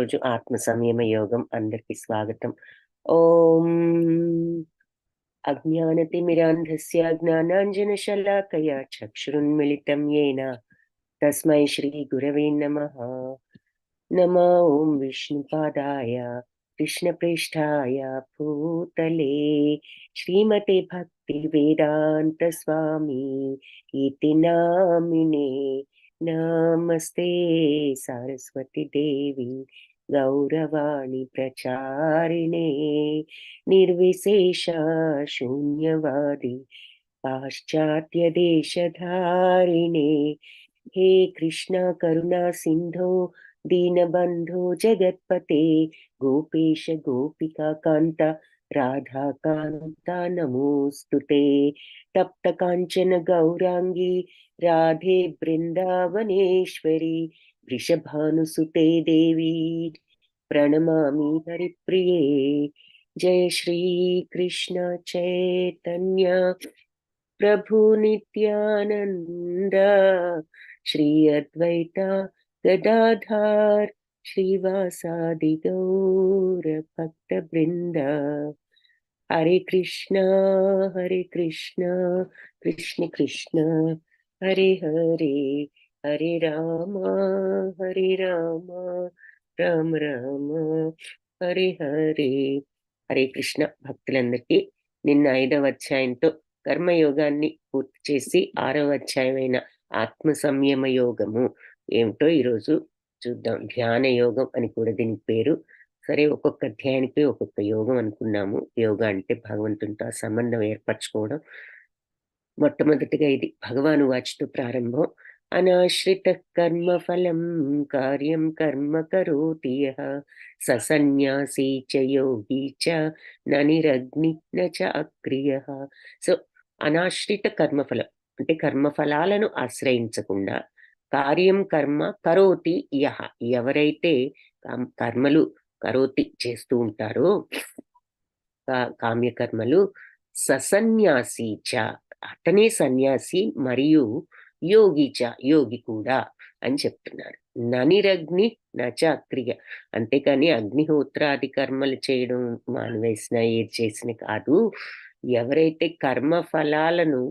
ఈరోజు ఆత్మ సంయమ యోగం. అందరికి స్వాగతం. ఓం అజ్ఞానతిమిరాంధస్య జ్ఞానాంజనశలాకయా చక్షురున్మిళితం యేన తస్మై శ్రీ గురవే నమః. నమో ఓం విష్ణుపాదాయ కృష్ణప్రేష్ఠాయ భూతలే శ్రీమతే భక్తి వేదాంత స్వామి ఇతి నామినే. నమస్తే సరస్వతి దేవి గౌరవాణి ప్రచారిణే నిర్విశేష శూన్యవాది పాశ్చాత్య దేశధారిణే. హే కృష్ణ కరుణా సింధో దీనబంధో జగత్పతే గోపేశ గోపికా కాంత రాధాకాంత నమోస్తుతే. తప్త కాంచన గౌరాంగి రాధే బృందావనేశ్వరి వృషభానుసుతే దేవి ప్రణమామి హరిప్రియే. జయ శ్రీ కృష్ణ చైతన్య ప్రభు నిత్యానంద శ్రీ అద్వైత గదాధార్ శ్రీవాసాది గౌర భక్త బృంద. హరే కృష్ణ కృష్ణ కృష్ణ హరే హరే, హరే రామ రామ రామ హరే హరే. హరే కృష్ణ. భక్తులందరికీ నిన్న 5వ అధ్యాయంతో కర్మయోగాన్ని పూర్తి చేసి 6వ అధ్యాయమైన ఆత్మ సంయమ యోగము ఏమిటో ఈరోజు చూద్దాం. ధ్యాన యోగం అని కూడా దీనికి పేరు. సరే, ఒక్కొక్క అధ్యాయానికి ఒక్కొక్క యోగం అనుకున్నాము. యోగా అంటే భగవంతునితో ఆ సంబంధం ఏర్పరచుకోవడం. మొట్టమొదటిగా ఇది భగవాను వాచితో ప్రారంభం. అనాశ్రిత కర్మ ఫలం కార్యం కర్మ కరోతి యః స సన్యాసీ చ యోగి చ న నిరగ్ని న చ అక్రియః. సో అనాశ్రిత కర్మఫలం అంటే కర్మఫలాలను ఆశ్రయించకుండా, కార్యం కర్మ కరోతి యః ఎవరైతే కర్మలు కరోతి చేస్తూ ఉంటారో కామ్యకర్మలు, ససన్యాసి చ అతనే సన్యాసి మరియు యోగి చ యోగి కూడా అని చెప్తున్నారు. ననిరగ్ని నచ అక్రియ, అంతేకాని అగ్నిహోత్రాది కర్మలు చేయడం మానివేసిన ఏది చేసిన కాదు. ఎవరైతే కర్మ ఫలాలను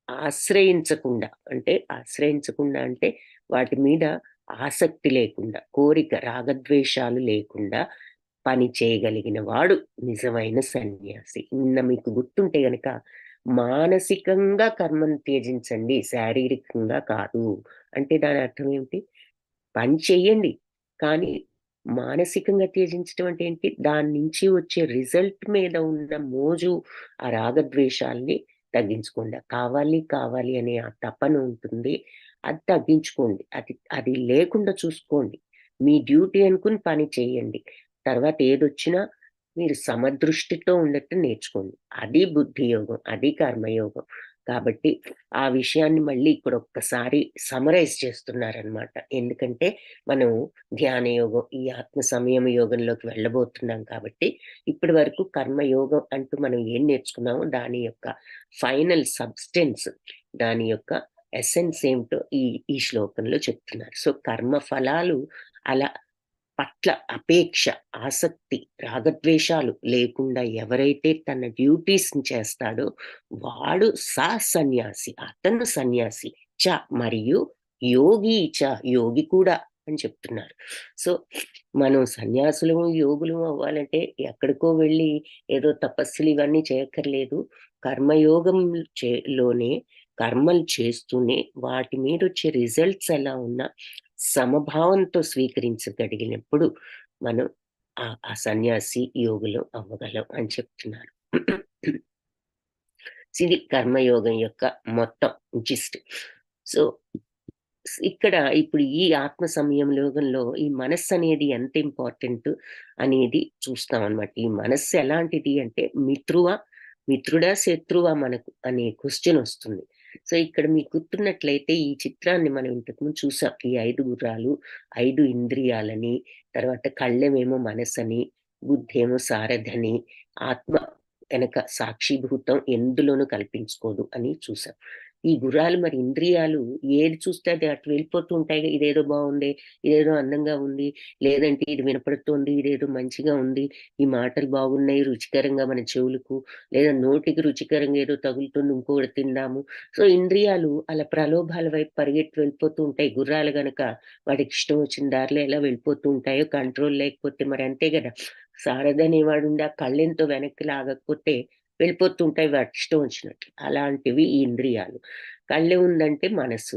ఆశ్రయించకుండా అంటే వాటి మీద ఆసక్తి లేకుండా, కోరిక రాగద్వేషాలు లేకుండా పని చేయగలిగిన వాడు నిజమైన సన్యాసి. నిన్న మీకు గుర్తుంటే గనక మానసికంగా కర్మను త్యజించండి, శారీరకంగా కాదు అంటే దాని అర్థం ఏమిటి? పని చెయ్యండి, కానీ మానసికంగా త్యజించడం అంటే ఏంటి? దాని నుంచి వచ్చే రిజల్ట్ మీద ఉన్న మోజు, ఆ రాగద్వేషాల్ని తగ్గించుకోండి. కావాలి అనే ఆ తపన ఉంటుంది, అది తగ్గించుకోండి. అది లేకుండా చూసుకోండి. మీ డ్యూటీ అనుకుని పని చేయండి. తర్వాత ఏదొచ్చినా మీరు సమదృష్టితో ఉండటం నేర్చుకోండి. అది బుద్ధి యోగం, అది కర్మయోగం. కాబట్టి ఆ విషయాన్ని మళ్ళీ ఇక్కడ ఒక్కసారి సమరైజ్ చేస్తున్నారనమాట. ఎందుకంటే మనం ధ్యాన యోగం, ఈ ఆత్మ సంయమ యోగంలోకి వెళ్ళబోతున్నాం. కాబట్టి ఇప్పటి వరకు కర్మయోగం అంటూ మనం ఏం నేర్చుకున్నామో దాని యొక్క ఫైనల్ సబ్స్టెన్స్, దాని యొక్క ఎసెన్స్ ఏమిటో ఈ శ్లోకంలో చెప్తున్నారు. సో కర్మ ఫలాలు అలా పట్ల అపేక్ష, ఆసక్తి, రాగద్వేషాలు లేకుండా ఎవరైతే తన డ్యూటీస్ చేస్తాడో వాడు సన్యాసి, అతను సన్యాసి చ మరియు యోగి చ యోగి కూడా అని చెప్తున్నారు. సో మనం సన్యాసులు యోగులు అవ్వాలంటే ఎక్కడికో వెళ్ళి ఏదో తపస్సులు ఇవన్నీ చేయక్కర్లేదు. కర్మయోగం లోనే కర్మలు చేస్తూనే వాటి మీద వచ్చే రిజల్ట్స్ ఎలా ఉన్నా సమభావంతో స్వీకరించగలిగినప్పుడు మనం ఆ సన్యాసి యోగులు అవ్వగలం అని చెప్తున్నారు. ఇది కర్మయోగం యొక్క మొత్తం జిస్ట్. సో ఇక్కడ ఇప్పుడు ఈ ఆత్మ సంయమ యోగంలో ఈ మనస్సు అనేది ఎంత ఇంపార్టెంట్ అనేది చూస్తాం అన్నమాట. ఈ మనస్సు ఎలాంటిది అంటే మిత్రుడా శత్రువా మనకు అనే క్వశ్చన్ వస్తుంది. సో ఇక్కడ మీకు గుర్తున్నట్లయితే ఈ చిత్రాన్ని మనం ఇంతకుముందు చూసాం. ఈ 5 గుర్రాలు, 5 ఇంద్రియాలని, తర్వాత కళ్ళేమేమో మనస్సని, బుద్ధేమో సారథని, ఆత్మ కనుక సాక్షిభూతం ఎందులోనూ కల్పించుకోదు అని చూసాం. ఈ గుర్రాలు మరి ఇంద్రియాలు ఏది చూస్తే అది అటు వెళ్ళిపోతూ ఉంటాయి. ఇదేదో బాగుంది, ఇదేదో అందంగా ఉంది, లేదంటే ఇది వినపడుతోంది, ఇదేదో మంచిగా ఉంది, ఈ మాటలు బాగున్నాయి రుచికరంగా మన చెవులకు, లేదా నోటికి రుచికరంగా ఏదో తగులుతుంది ఇంకొకటి తిందాము. సో ఇంద్రియాలు అలా ప్రలోభాల వైపు పరిగెట్టి వెళ్ళిపోతూ ఉంటాయి. గుర్రాలు గనక వాడికి ఇష్టం వచ్చిన దారిలో ఎలా వెళ్ళిపోతూ ఉంటాయో, కంట్రోల్ లేకపోతే మరి అంతే కదా. సారథి అనేవాడుండి ఆ కళ్ళెంతో వెనక్కి లాగకపోతే వెళ్ళిపోతూ ఉంటాయి వాటి ఇష్టం వచ్చినట్టు. అలాంటివి ఈ ఇంద్రియాలు. కళ్ళె ఉందంటే మనస్సు.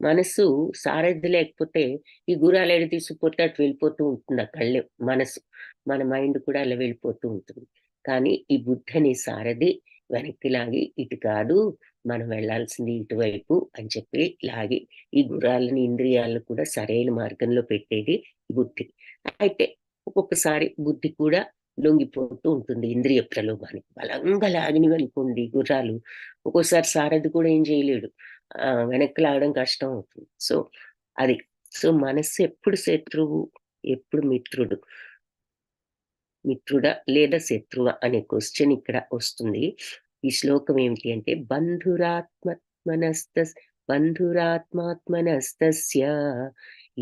మనస్సు సారథి లేకపోతే ఈ గుర్రాలు ఎటు తీసుకుపోతే అటు వెళ్ళిపోతూ ఉంటుంది ఆ కళ్ళెం మనసు. మన మైండ్ కూడా అలా వెళ్ళిపోతూ ఉంటుంది. కానీ ఈ బుద్ధి అనే సారథి వెనక్కి లాగి ఇటు కాదు, మనం వెళ్ళాల్సింది ఇటువైపు అని చెప్పి లాగి ఈ గుర్రాలని, ఇంద్రియాలను కూడా సరైన మార్గంలో పెట్టేది బుద్ధి. అయితే ఒక్కొక్కసారి బుద్ధి కూడా లొంగిపోతూ ఉంటుంది ఇంద్రియ ప్రలోభానికి. బలంగా లాగినవనుకోండి గుర్రాలు, ఒక్కోసారి సారథి కూడా ఏం చేయలేడు. వెనక్కి లాగడం కష్టం అవుతుంది. సో, అది. సో, మనస్సు ఎప్పుడు శత్రువు, ఎప్పుడు మిత్రుడు. మిత్రుడా లేదా శత్రువా అనే క్వెషన్ ఇక్కడ వస్తుంది. ఈ శ్లోకం ఏమిటి అంటే బంధురాత్మాత్మనస్తస్య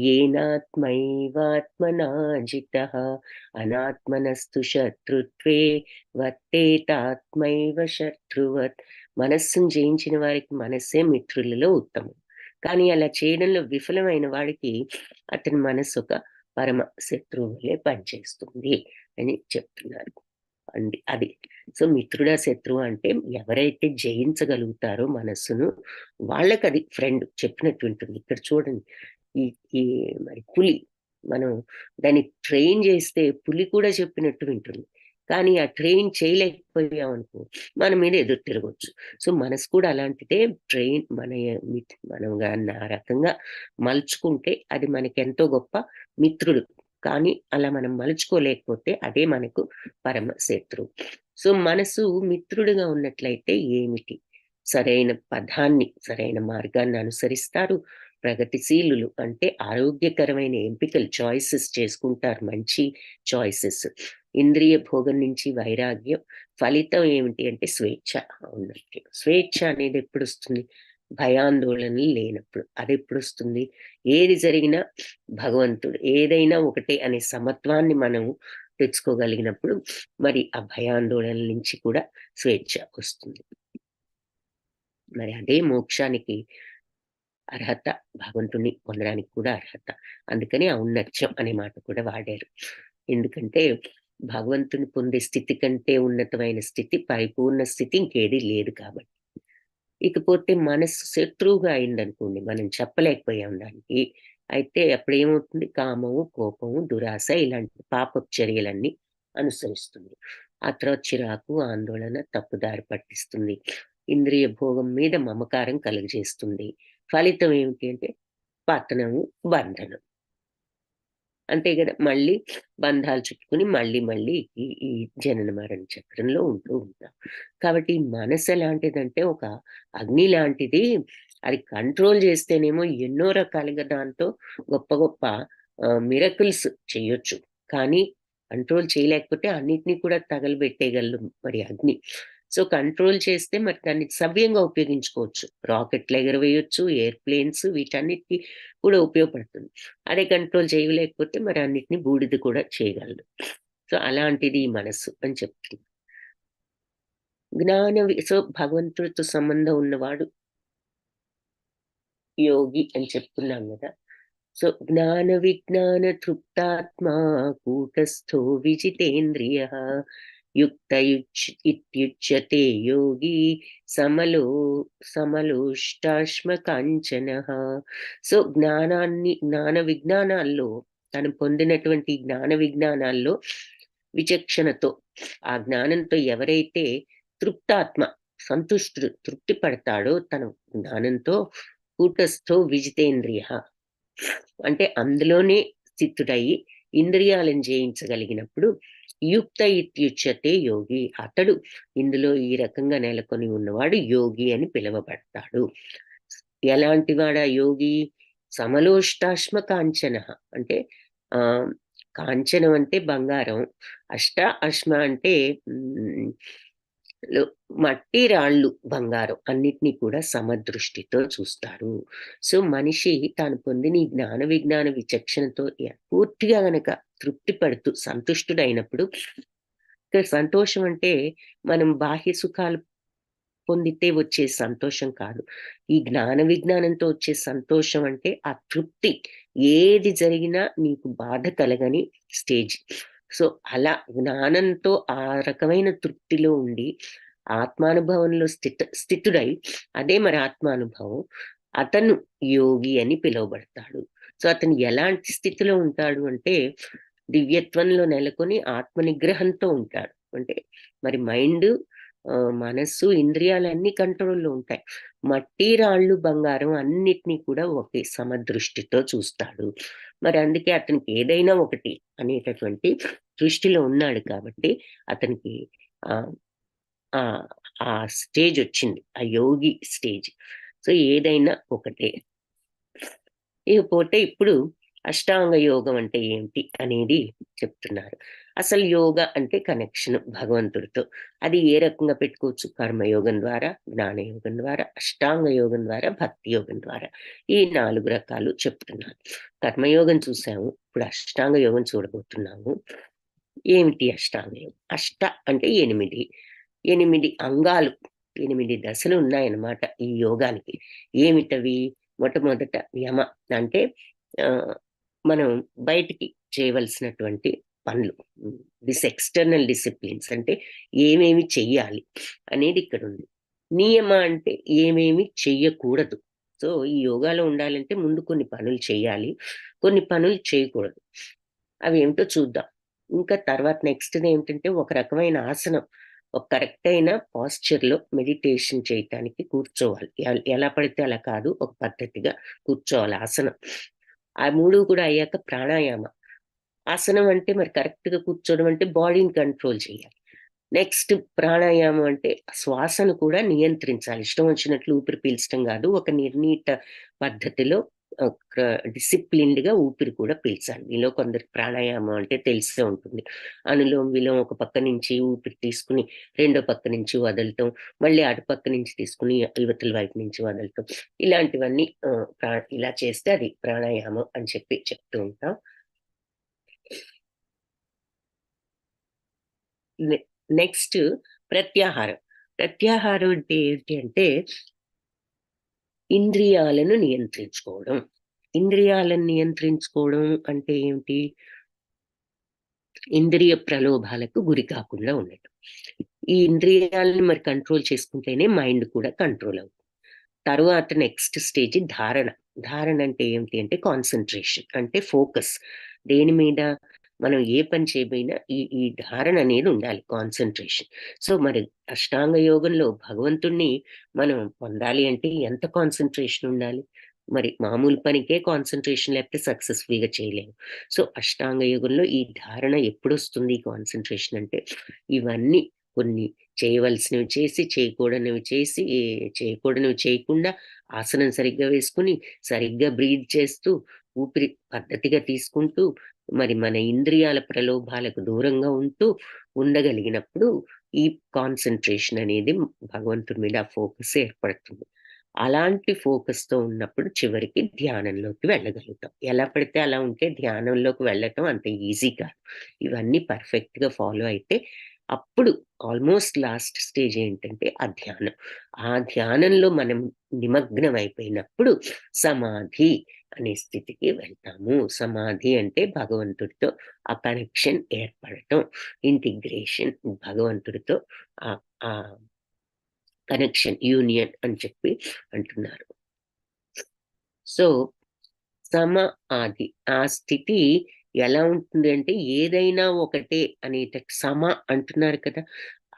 ఏనాత్మైవాత్మనా జితః అనాత్మనస్తు శత్రుత్వే వర్తేతాత్మైవ శత్రువత్. మనస్సును జయించిన వారికి మనస్సే మిత్రులలో ఉత్తమం. కానీ అలా చేయడంలో విఫలమైన వాడికి అతని మనస్సు ఒక పరమ శత్రువు వలె పనిచేస్తుంది అని చెప్తున్నారు. అది. సో, మిత్రుడా శత్రువా అంటే ఎవరైతే జయించగలుగుతారో మనస్సును వాళ్ళకది ఫ్రెండ్ చెప్పినట్టు వింటుంది. ఇక్కడ చూడండి ఈ ఈ మరి పులి, మనం దాన్ని ట్రైన్ చేస్తే పులి కూడా చెప్పినట్టు వింటుంది. కానీ ఆ ట్రైన్ చేయలేకపోయామనుకో మన మీద ఎదురు తిరగొచ్చు. సో, మనసు కూడా అలాంటిదే. ట్రైన్ మనం గాని ఆ రకంగా మలుచుకుంటే అది మనకెంతో గొప్ప మిత్రుడు. కానీ అలా మనం మలుచుకోలేకపోతే అదే మనకు పరమ శత్రువు. సో, మనసు మిత్రుడుగా ఉన్నట్లయితే ఏమిటి? సరైన పథాన్ని, సరైన మార్గాన్ని అనుసరిస్తారు. ప్రగతిశీలులు అంటే ఆరోగ్యకరమైన ఎంపికలు, చాయిసెస్ చేసుకుంటారు. మంచి చాయిసెస్. ఇంద్రియ భోగం నుంచి వైరాగ్యం. ఫలితం ఏమిటి అంటే స్వేచ్ఛ. అవునండి. స్వేచ్ఛ అనేది ఎప్పుడొస్తుంది? భయాందోళనలు లేనప్పుడు. అదెప్పుడొస్తుంది? ఏది జరిగినా భగవంతుడు, ఏదైనా ఒకటే అనే సమత్వాన్ని మనం తెచ్చుకోగలిగినప్పుడు మరి ఆ భయాందోళనల నుంచి కూడా స్వేచ్ఛ వస్తుంది. మరి అదే మోక్షానికి అర్హత, భగవంతుడిని పొందడానికి కూడా అర్హత. అందుకని ఔన్నత్యం అనే మాట కూడా వాడారు. ఎందుకంటే భగవంతుని పొందే స్థితి కంటే ఉన్నతమైన స్థితి, పరిపూర్ణ స్థితి ఇంకేది లేదు కాబట్టి. ఇకపోతే మనస్సు శత్రువుగా అయిందనుకోండి, మనం చెప్పలేకపోయాం దానికి. అయితే అప్పుడేమవుతుంది? కామము, కోపము, దురాశ ఇలాంటి పాపపు చర్యలన్నీ అనుసరిస్తుంది. ఆ తర్వాత చిరాకు, ఆందోళన, తప్పుదారి పట్టిస్తుంది. ఇంద్రియ భోగం మీద మమకారం కలుగజేస్తుంది. ఫలితం ఏమిటి అంటే పతనము, బంధనం. అంతే గదా! మళ్ళీ బంధాలు చుట్టుకొని మళ్ళీ ఈ జనన మరణ చక్రంలో ఉంటూ ఉంటాం. కాబట్టి మనసు ఎలాంటిదంటే ఒక అగ్ని లాంటిది. అది కంట్రోల్ చేస్తేనేమో ఎన్నో రకాలుగా దాంతో గొప్ప గొప్ప మిరకిల్స్ చేయొచ్చు. కానీ కంట్రోల్ చేయలేకపోతే అన్నిటిని కూడా తగలబెట్టేయగలదు మరి అగ్ని. సో, కంట్రోల్ చేస్తే మరి దాన్ని సవ్యంగా ఉపయోగించుకోవచ్చు. రాకెట్లు ఎగరవేయొచ్చు, ఎయిర్‌ప్లేన్స్ వీటన్నిటికి కూడా ఉపయోగపడుతుంది. అదే కంట్రోల్ చేయలేకపోతే మరి అన్నిటిని బూడిద కూడా చేయగలదు. సో, అలాంటిది ఈ మనస్సు అని చెప్తుంది. సో, భగవంతుడితో సంబంధం ఉన్నవాడు యోగి అని చెప్తున్నాం గదా! సో, జ్ఞాన విజ్ఞాన తృప్తాత్మా కూటస్థో విజితేంద్రియః ఇత్యుచ్యతే యోగి సమలో సమలోష్టాశ్మ కాంచనః. సో, జ్ఞాన విజ్ఞానాల్లో తను పొందినటువంటి జ్ఞాన విజ్ఞానాల్లో విచక్షణతో, ఆ జ్ఞానంతో ఎవరైతే తృప్తాత్మ, సంతుష్టుడు, తృప్తి పడతాడో తన జ్ఞానంతో కూటస్థో విజితేంద్రియః అంటే అందులోనే స్థితుడయి ఇంద్రియాలను జయించగలిగినప్పుడు ఇత్యుచ్యతే యోగి. అతడు ఇందులో ఈ రకంగా నెలకొని ఉన్నవాడు యోగి అని పిలువబడతాడు. ఎలాంటి వాడా యోగి? సమలోష్టాశ్మ కాంచనః అంటే ఆహ్, కాంచనం అంటే బంగారం. అష్ట అశ్మ అంటే హ్మ్, మట్టి, రాళ్ళు, బంగారం అన్నిటిని కూడా సమదృష్టితో చూస్తాడు. సో, మనిషి తాను పొందిన ఈ జ్ఞాన విజ్ఞాన విచక్షణతో పూర్తిగా గనక తృప్తి పడుతూ సంతుష్టుడైనప్పుడు, ఇక్కడ సంతోషం అంటే మనం బాహ్య సుఖాలు పొందితే వచ్చే సంతోషం కాదు. ఈ జ్ఞాన విజ్ఞానంతో వచ్చే సంతోషం అంటే ఆ తృప్తి. ఏది జరిగినా నీకు బాధ కలగని స్టేజ్. సో, అలా జ్ఞానంతో ఆ రకమైన తృప్తిలో ఉండి, ఆత్మానుభవంలో స్థితుడై, అదే మరి ఆత్మానుభవం. అతను యోగి అని పిలువబడతాడు. సో, అతను ఎలాంటి స్థితిలో ఉంటాడు అంటే, దివ్యత్వంలో నెలకొని ఆత్మ నిగ్రహంతో ఉంటాడు. అంటే మరి మైండు, మనస్సు, ఇంద్రియాలన్నీ కంట్రోల్‌లో ఉంటాయి. మట్టి, రాళ్ళు, బంగారం అన్నిటిని కూడా ఒకే సమదృష్టితో చూస్తాడు. మరి అందుకే అతనికి ఏదైనా ఒకటి అనేటటువంటి దృష్టిలో ఉన్నాడు కాబట్టి అతనికి ఆహ్, ఆహ్, ఆ స్టేజొచ్చింది. ఆ యోగి స్టేజ్. సో, ఏదైనా ఒకటే. ఇకపోతే ఇప్పుడు అష్టాంగ యోగం అంటే ఏంటి అనేది చెప్తున్నారు. అసలు యోగ అంటే కనెక్షన్ భగవంతుడితో. అది ఏ రకంగా పెట్టుకోవచ్చు? కర్మయోగం ద్వారా, జ్ఞానయోగం ద్వారా, అష్టాంగ యోగం ద్వారా, భక్తి యోగం ద్వారా. ఈ 4 రకాలు చెప్తున్నారు. కర్మయోగం చూసాము. ఇప్పుడు అష్టాంగ యోగం చూడబోతున్నాము. ఏమిటి అష్టాంగ యోగం? అష్ట అంటే 8. 8 అంగాలు, 8 దశలు ఉన్నాయన్నమాట ఈ యోగానికి. ఏమిటవి? మొట్టమొదట యమ అంటే ఆహ్, మనం బయటికి చేయవలసినటువంటి పనులు. ఎక్స్‌టర్నల్ డిసిప్లిన్స్ అంటే ఏమేమి చెయ్యాలి అనేది ఇక్కడుంది. నియమ అంటే ఏమేమి చెయ్యకూడదు. సో, ఈ యోగాలో ఉండాలంటే ముందు కొన్ని పనులు చెయ్యాలి. కొన్ని పనులు చేయకూడదు. అవేమిటో చూద్దాం. ఇంకా తర్వాత నెక్స్ట్‌దేంటంటే ఒక రకమైన ఆసనం. ఒక కరెక్ట్ అయిన పోస్చర్‌లో మెడిటేషన్ చేయటానికి కూర్చోవాలి. ఎలా పడితే అలా కాదు. ఒక పద్ధతిగా కూర్చోవాలి ఆసనం. ఆ 3 కూడా అయ్యాక ప్రాణాయామ. ఆసనం అంటే మరి కరెక్ట్‌గా కూర్చోవడం అంటే బాడీని కంట్రోల్ చేయాలి. నెక్స్ట్ ప్రాణాయామం అంటే శ్వాసను కూడా నియంత్రించాలి. ఇష్టం వచ్చినట్లు ఊపిరి పీల్చటం గాదు. ఒక నిర్ణీత పద్ధతిలో ఒక డిసిప్లిన్డ్‌గా ఊపిరి కూడా పీల్చాలి. మీలో కొందరికి ప్రాణాయామం అంటే తెలిసే ఉంటుంది. అనులోమ్, విలోమ్ ఒక పక్క నుంచి ఊపిరి తీసుకొని, రెండో పక్క నుంచి వదలటం, మళ్ళీ అటు పక్క నుంచి తీసుకొని ఇవతల వైపు నుంచి వదలటం. ఇలాంటివన్నీ ఇలా చేస్తే అది ప్రాణాయామం అని చెప్పి చెప్తూ ఉంటాం. నె నెక్స్ట్ ప్రత్యాహారం. ప్రత్యాహారం అంటే ఏంటి అంటే, ఇంద్రియాలను నియంత్రించుకోవడం. ఇంద్రియాలను నియంత్రించుకోవడం అంటే ఏమిటి? ఇంద్రియ ప్రలోభాలకు గురి కాకుండా ఉండటం. ఈ ఇంద్రియాలను మరి కంట్రోల్ చేసుకుంటేనే మైండ్ కూడా కంట్రోల్ అవుతుంది. తరువాత నెక్స్ట్ స్టేజ్ ధారణ. ధారణ అంటే ఏమిటి అంటే కాన్సంట్రేషన్. అంటే ఫోకస్. దేని మీద మనం ఏ పని చేయబోయినా ఈ ఈ ధారణ అనేది ఉండాలి. కాన్సంట్రేషన్. సో, మరి అష్టాంగ యోగంలో భగవంతుడిని మనం పొందాలి అంటే ఎంత కాన్సంట్రేషన్ ఉండాలి? మరి మామూలు పనికే కాన్సంట్రేషన్ లేకపోతే సక్సెస్‌ఫుల్‌గా చేయలేము. సో, అష్టాంగ యోగంలో ఈ ధారణ ఎప్పుడొస్తుంది ఈ కాన్సంట్రేషన్ అంటే, ఇవన్నీ కొన్ని చేయవలసినవి చేసి, చేయకూడనివి చేసి, చేయకూడనివి చేయకుండా, ఆసనం సరిగ్గా వేసుకొని, సరిగ్గా బ్రీత్ చేస్తూ, ఊపిరి పద్ధతిగా తీసుకుంటూ, మరి మన ఇంద్రియాల ప్రలోభాలకు దూరంగా ఉంటూ ఉండగలిగినప్పుడు, ఈ కాన్సంట్రేషన్ అనేది భగవంతుడి మీద ఆ ఫోకస్ ఏర్పడుతుంది. అలాంటి ఫోకస్‌తో ఉన్నప్పుడు చివరికి ధ్యానంలోకి వెళ్ళగలుగుతాం. ఎలా పడితే అలా ఉంటే ధ్యానంలోకి వెళ్ళటం అంత ఈజీ కాదు. ఇవన్నీ పర్ఫెక్ట్‌గా ఫాలో అయితే అప్పుడు ఆల్మోస్ట్ లాస్ట్ స్టేజ్ ఏంటంటే ఆ ధ్యానం. ఆ ధ్యానంలో మనం నిమగ్నం అయిపోయినప్పుడు సమాధి అనే స్థితికి వెళ్తాము. సమాధి అంటే భగవంతుడితో ఆ కనెక్షన్ ఏర్పడటం. ఇంటిగ్రేషన్ భగవంతుడితో ఆహ్, ఆ కనెక్షన్, యూనియన్ అని చెప్పి అంటున్నారు. సో, ఆది. ఆ స్థితి ఎలా ఉంటుంది అంటే ఏదైనా ఒకటే సమ అంటున్నారు కదా!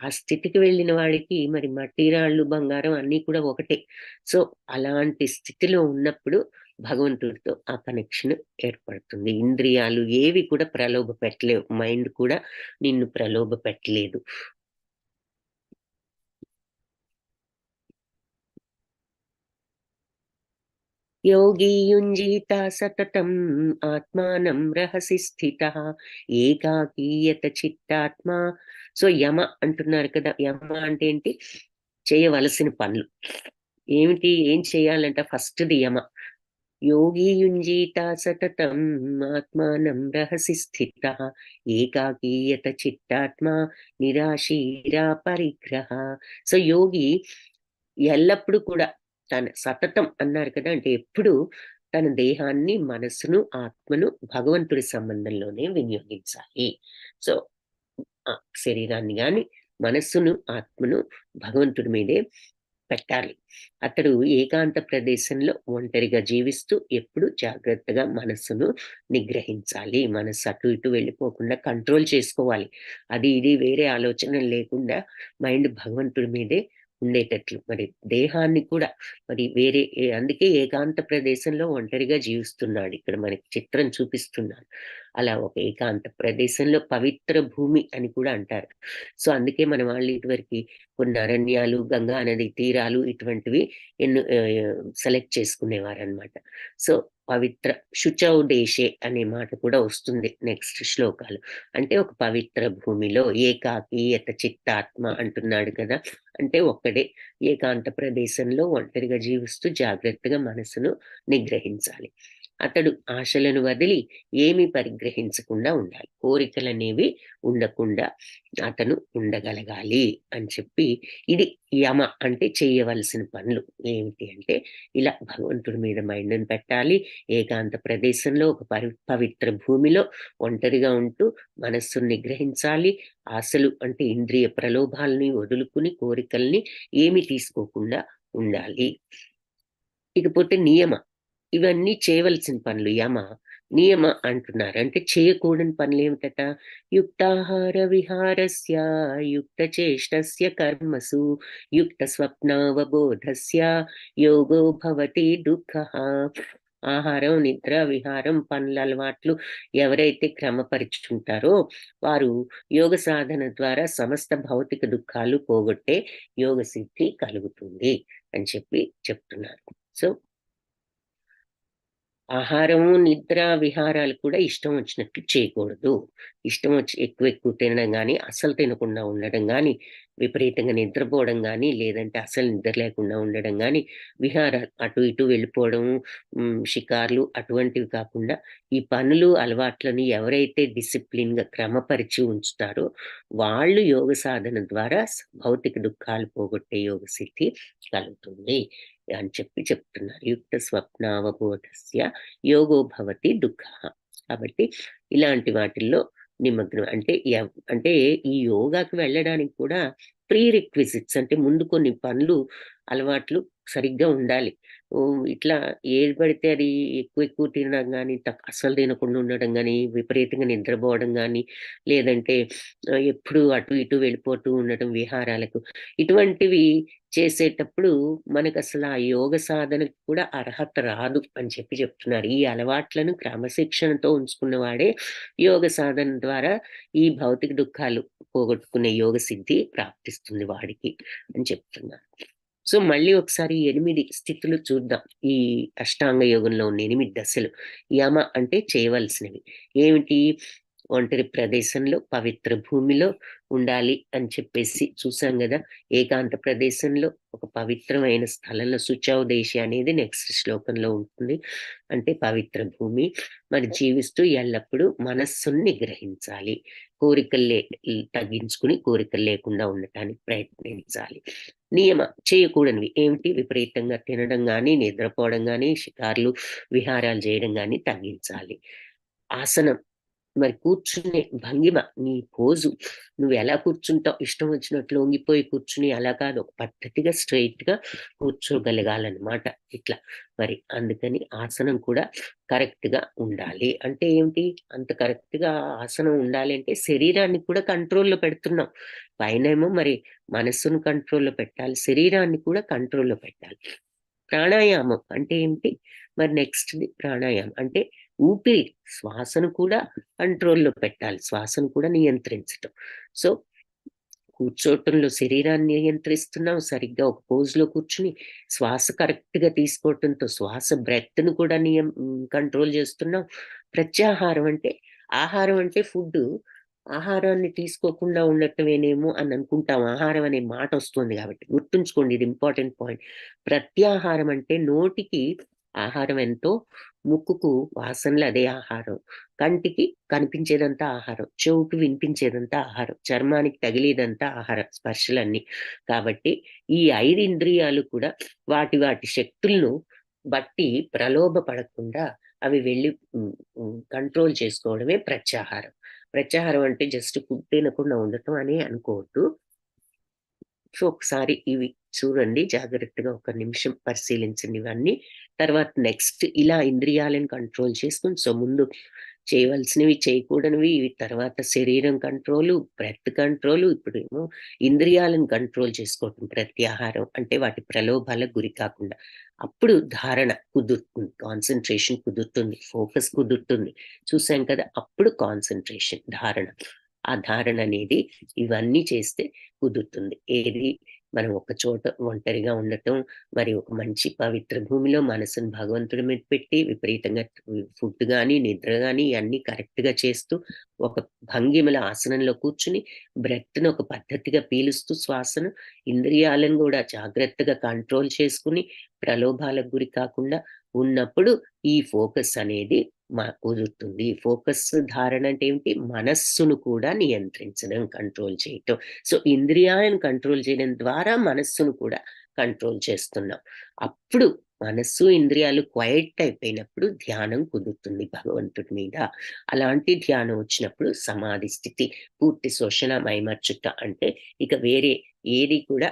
ఆ స్థితికి వెళ్ళిన వాడికి మరి మట్టి, రాళ్ళు, బంగారం అన్నీ కూడా ఒకటే. సో, అలాంటి స్థితిలో ఉన్నప్పుడు భగవంతుడితో ఆ కనెక్షన్ ఏర్పడుతుంది. ఇంద్రియాలు ఏవి కూడా ప్రలోభ పెట్టలేవు. మైండ్ కూడా నిన్ను ప్రలోభ పెట్టలేదు. యోగి యుంజీత సతతం ఆత్మానం రహసి స్థిత ఏకాకీయత చిత్తాత్మ. సో యమ అంటున్నారు కదా, యమ అంటే ఏంటి? చేయవలసిన పనులు ఏమిటి, ఏం చేయాలంట? ఫస్ట్ది యమ. యోగి యుంజీత సతతం ఆత్మానం రహసి స్థిత ఏకాకీయత చిత్తాత్మ నిరాశీరా పరిగ్రహ. సో యోగి ఎల్లప్పుడూ కూడా తన సతతం అన్నారు కదా, అంటే ఎప్పుడు తన దేహాన్ని, మనస్సును, ఆత్మను భగవంతుడి సంబంధంలోనే వినియోగించాలి. సో శరీరాన్ని గాని, మనస్సును, ఆత్మను భగవంతుడి మీదే పెట్టాలి. అతడు ఏకాంత ప్రదేశంలో ఒంటరిగా జీవిస్తూ ఎప్పుడు జాగ్రత్తగా మనస్సును నిగ్రహించాలి. మనస్సు అటు ఇటు వెళ్ళిపోకుండా కంట్రోల్ చేసుకోవాలి. అది ఇది వేరే ఆలోచనలు లేకుండా మైండ్ భగవంతుడి మీదే ఉండేటట్లు. మరి దేహాన్ని కూడా మరి వేరే అందుకే ఏకాంత ప్రదేశంలో ఒంటరిగా జీవిస్తున్నాడు. ఇక్కడ మనకి చిత్రం చూపిస్తున్నాడు. అలా ఒక ఏకాంత ప్రదేశంలో పవిత్ర భూమి అని కూడా అంటారు. సో అందుకే మన వాళ్ళు ఇటువరకు కొన్ని అరణ్యాలు, గంగా నది తీరాలు ఇటువంటివి ఎన్నో సెలెక్ట్ చేసుకునేవారనమాట. సో పవిత్ర శుచౌ దేశే అనే మాట కూడా వస్తుంది నెక్స్ట్ శ్లోకాలు. అంటే ఒక పవిత్ర భూమిలో ఏకాకీయత చిత్తాత్మ అంటున్నాడు కదా, అంటే ఒక్కడే ఏకాంత ప్రదేశంలో ఒంటరిగా జీవిస్తూ జాగ్రత్తగా మనసును నిగ్రహించాలి. అతడు ఆశలను వదిలి ఏమీ పరిగ్రహించకుండా ఉండాలి. కోరికలనేవి ఉండకుండా అతను ఉండగలగాలి అని చెప్పి, ఇది యమ అంటే చేయవలసిన పనులు ఏమిటి అంటే, ఇలా భగవంతుడి మీద మైండ్ని పెట్టాలి. ఏకాంత ప్రదేశంలో ఒక పవిత్ర భూమిలో ఒంటరిగా ఉంటూ మనస్సును నిగ్రహించాలి. ఆశలు అంటే ఇంద్రియ ప్రలోభాలని వదులుకుని కోరికల్ని ఏమి తీసుకోకుండా ఉండాలి. ఇకపోతే నియమ, ఇవన్నీ చేయవలసిన పనులు యమ. నియమ అంటున్నారు అంటే చేయకూడని పనులు ఏమిటట? యుక్తాహార విహారస్య యుక్త చేష్టస్య కర్మసు యుక్త స్వప్నావబోధస్య యోగో భవతి దుఃఖ. ఆహారం, నిద్ర, విహారం, పనుల అలవాట్లు ఎవరైతే క్రమపరుచుకుంటారో వారు యోగ సాధన ద్వారా సమస్త భౌతిక దుఃఖాలు పోగొట్టే యోగ సిద్ధి కలుగుతుంది అని చెప్పి చెప్తున్నారు. సో ఆహారము, నిద్ర, విహారాలు కూడా ఇష్టం వచ్చినట్టు చేయకూడదు. ఇష్టం వచ్చి ఎక్కువ ఎక్కువ తినడం గానీ, అస్సలు తినకుండా ఉండడం గానీ, విపరీతంగా నిద్రపోవడం గానీ, లేదంటే అస్సలు నిద్ర లేకుండా ఉండడం గానీ, విహారాలు అటు ఇటు వెళ్ళిపోవడం, షికార్లు అటువంటివి కాకుండా, ఈ పనులు, అలవాట్లని ఎవరైతే డిసిప్లిన్‌గా క్రమపరిచి ఉంచుతారో, వాళ్ళు యోగ సాధన ద్వారా భౌతిక దుఃఖాలు పోగొట్టే యోగ సిద్ధి కలుగుతుంది అని చెప్పి చెప్తున్నారు. యుక్త స్వప్నావబోధస్య యోగో భవతి దుఃఖః. కాబట్టి ఇలాంటి వాటిల్లో నిమగ్నం అంటే అంటే ఈ యోగాకి వెళ్ళడానికి కూడా ప్రీ రిక్విజిట్స్ అంటే ముందు కొన్ని పనులు, అలవాట్లు సరిగ్గా ఉండాలి. ఇట్లా ఏది పడితే అది ఎక్కువ ఎక్కువ తినడం గానీ, అస్సలు తినకుండా ఉండడం గానీ, విపరీతంగా నిద్రపోవడం గానీ, లేదంటే ఎప్పుడూ అటు ఇటు వెళ్ళిపోతూ ఉండటం విహారాలకు. ఇటువంటివి చేసేటప్పుడు మనకసల ఆ యోగ సాధనకు కూడా అర్హత రాదు అని చెప్పి చెప్తున్నారు. ఈ అలవాట్లను క్రమశిక్షణతో ఉంచుకున్న వాడే యోగ సాధన ద్వారా ఈ భౌతిక దుఃఖాలు పోగొట్టుకునే యోగ సిద్ధి ప్రాప్తిస్తుంది వాడికి అని చెప్తున్నారు. సో మళ్ళీ ఒకసారి 8 స్థితులు చూద్దాం. ఈ అష్టాంగ యోగంలో ఉన్న 8 దశలు. యమ అంటే చేయవలసినవి. ఏమిటి? ఒంటరి ప్రదేశంలో, పవిత్ర భూమిలో ఉండాలి అని చెప్పేసి చూసాం గదా! ఏకాంత ప్రదేశంలో, ఒక పవిత్రమైన స్థలంలో శుచౌ దేశి అనేది నెక్స్ట్ శ్లోకంలో ఉంటుంది. అంటే పవిత్ర భూమి. మరి జీవిస్తూ ఎల్లప్పుడూ మనస్సుని నిగ్రహించాలి. కోరికలు తగ్గించుకుని కోరికలు లేకుండా ఉండటానికి ప్రయత్నించాలి. నియమ చేయకూడనివి ఏమిటి? విపరీతంగా తినడం గానీ, నిద్రపోవడం గానీ, షికార్లు, విహారాలు చేయడం గానీ తగ్గించాలి. ఆసనం మరి కూర్చునే భంగిమ, నీ పోజు నువ్వెలా కూర్చుంటావు, ఇష్టం వచ్చినట్లు వంగిపోయి కూర్చుని అలా కాదు. ఒక పద్ధతిగా స్ట్రెయిట్‌గా కూర్చోగలగాలనమాట ఇట్లా. మరి అందుకని ఆసనం కూడా కరెక్ట్‌గా ఉండాలి. అంటే ఏమిటి? అంత కరెక్ట్‌గా ఆసనం ఉండాలి అంటే శరీరాన్ని కూడా కంట్రోల్‌లో పెడుతున్నాం. పైనేమో మరి మనస్సును కంట్రోల్‌లో పెట్టాలి. శరీరాన్ని కూడా కంట్రోల్‌లో పెట్టాలి. ప్రాణాయామం అంటే ఏంటి? మరి నెక్స్ట్‌ది ప్రాణాయామం. అంటే ఊపిరి, శ్వాసను కూడా కంట్రోల్‌లో పెట్టాలి. శ్వాసను కూడా నియంత్రించటం. సో కూర్చోవటంలో శరీరాన్ని నియంత్రిస్తున్నాం. సరిగ్గా ఒక పోజ్‌లో కూర్చొని శ్వాస కరెక్ట్‌గా తీసుకోవటంతో శ్వాస బ్రెత్‌ని కూడా కంట్రోల్ చేస్తున్నాం. ప్రత్యాహారం అంటే ఆహారం అంటే ఫుడ్డు. ఆహారాన్ని తీసుకోకుండా ఉండటమేనేమో అని అనుకుంటాం. ఆహారం అనే మాటొస్తుంది గాబట్టి. గుర్తుంచుకోండి, ఇది ఇంపార్టెంట్ పాయింట్. ప్రత్యాహారం అంటే నోటికి ఆహారం ఎంతో, ముక్కుకు వాసనలు అదే ఆహారం. కంటికి కనిపించేదంతా ఆహారం. చెవుకి వినిపించేదంతా ఆహారం. చర్మానికి తగిలేదంతా ఆహారం, స్పర్శలన్నీ. కాబట్టి ఈ 5 ఇంద్రియాలు కూడా వాటి వాటి శక్తులను బట్టి ప్రలోభ పడకుండా అవి వెళ్లి కంట్రోల్ చేసుకోవడమే ప్రత్యాహారం. ప్రత్యాహారం అంటే జస్ట్ ఫుడ్ తినకుండా ఉండటం అని అనుకోవద్దు. సో, ఒకసారి ఇవి చూడండి జాగ్రత్తగా, ఒక నిమిషం పరిశీలించండి ఇవన్నీ. తర్వాత నెక్స్ట్ ఇలా ఇంద్రియాలను కంట్రోల్ చేసుకొని, సో, ముందు చేయవలసినవి, చేయకూడనివి, తర్వాత శరీరం కంట్రోలు, బ్రెత్ కంట్రోలు, ఇప్పుడేమో ఇంద్రియాలను కంట్రోల్ చేసుకోవటం ప్రత్యాహారం. అంటే వాటి ప్రలోభాలకు గురి కాకుండా. అప్పుడు ధారణ కుదురుతుంది. కాన్సంట్రేషన్ కుదురుతుంది. ఫోకస్ కుదురుతుంది. చూసాం కదా! అప్పుడు కాన్సంట్రేషన్, ధారణ. ఆ ధారణ అనేది ఇవన్నీ చేస్తే కుదురుతుంది. ఏది మనం ఒక చోట ఒంటరిగా ఉండటం, మరి ఒక మంచి పవిత్ర భూమిలో మనసుని భగవంతుడి మీద పెట్టి విపరీతంగా ఫుడ్ గాని, నిద్ర గాని ఇయన్నీ కరెక్ట్‌గా చేస్తూ, ఒక భంగిమల ఆసనంలో కూర్చొని, బ్రెత్‌ని ఒక పద్ధతిగా పీలుస్తూ శ్వాసను, ఇంద్రియాలను గూడా జాగ్రత్తగా కంట్రోల్ చేసుకొని, ప్రలోభాలకు గురి కాకుండా ఉన్నప్పుడు ఈ ఫోకస్ అనేది కుదురుతుంది. ఫోకస్ ధారణ అంటే ఏమిటి? మనస్సును కూడా నియంత్రించడం, కంట్రోల్ చేయటం. సో, ఇంద్రియాలను కంట్రోల్ చేయడం ద్వారా మనస్సును కూడా కంట్రోల్ చేస్తున్నాం. అప్పుడు మనస్సు, ఇంద్రియాలు క్వైట్ అయిపోయినప్పుడు ధ్యానం కుదురుతుంది భగవంతుడి మీద. అలాంటి ధ్యానం వచ్చినప్పుడు సమాధి స్థితి, పూర్తి శోషణ, మైమర్చుట, అంటే ఇక వేరే ఏది కూడా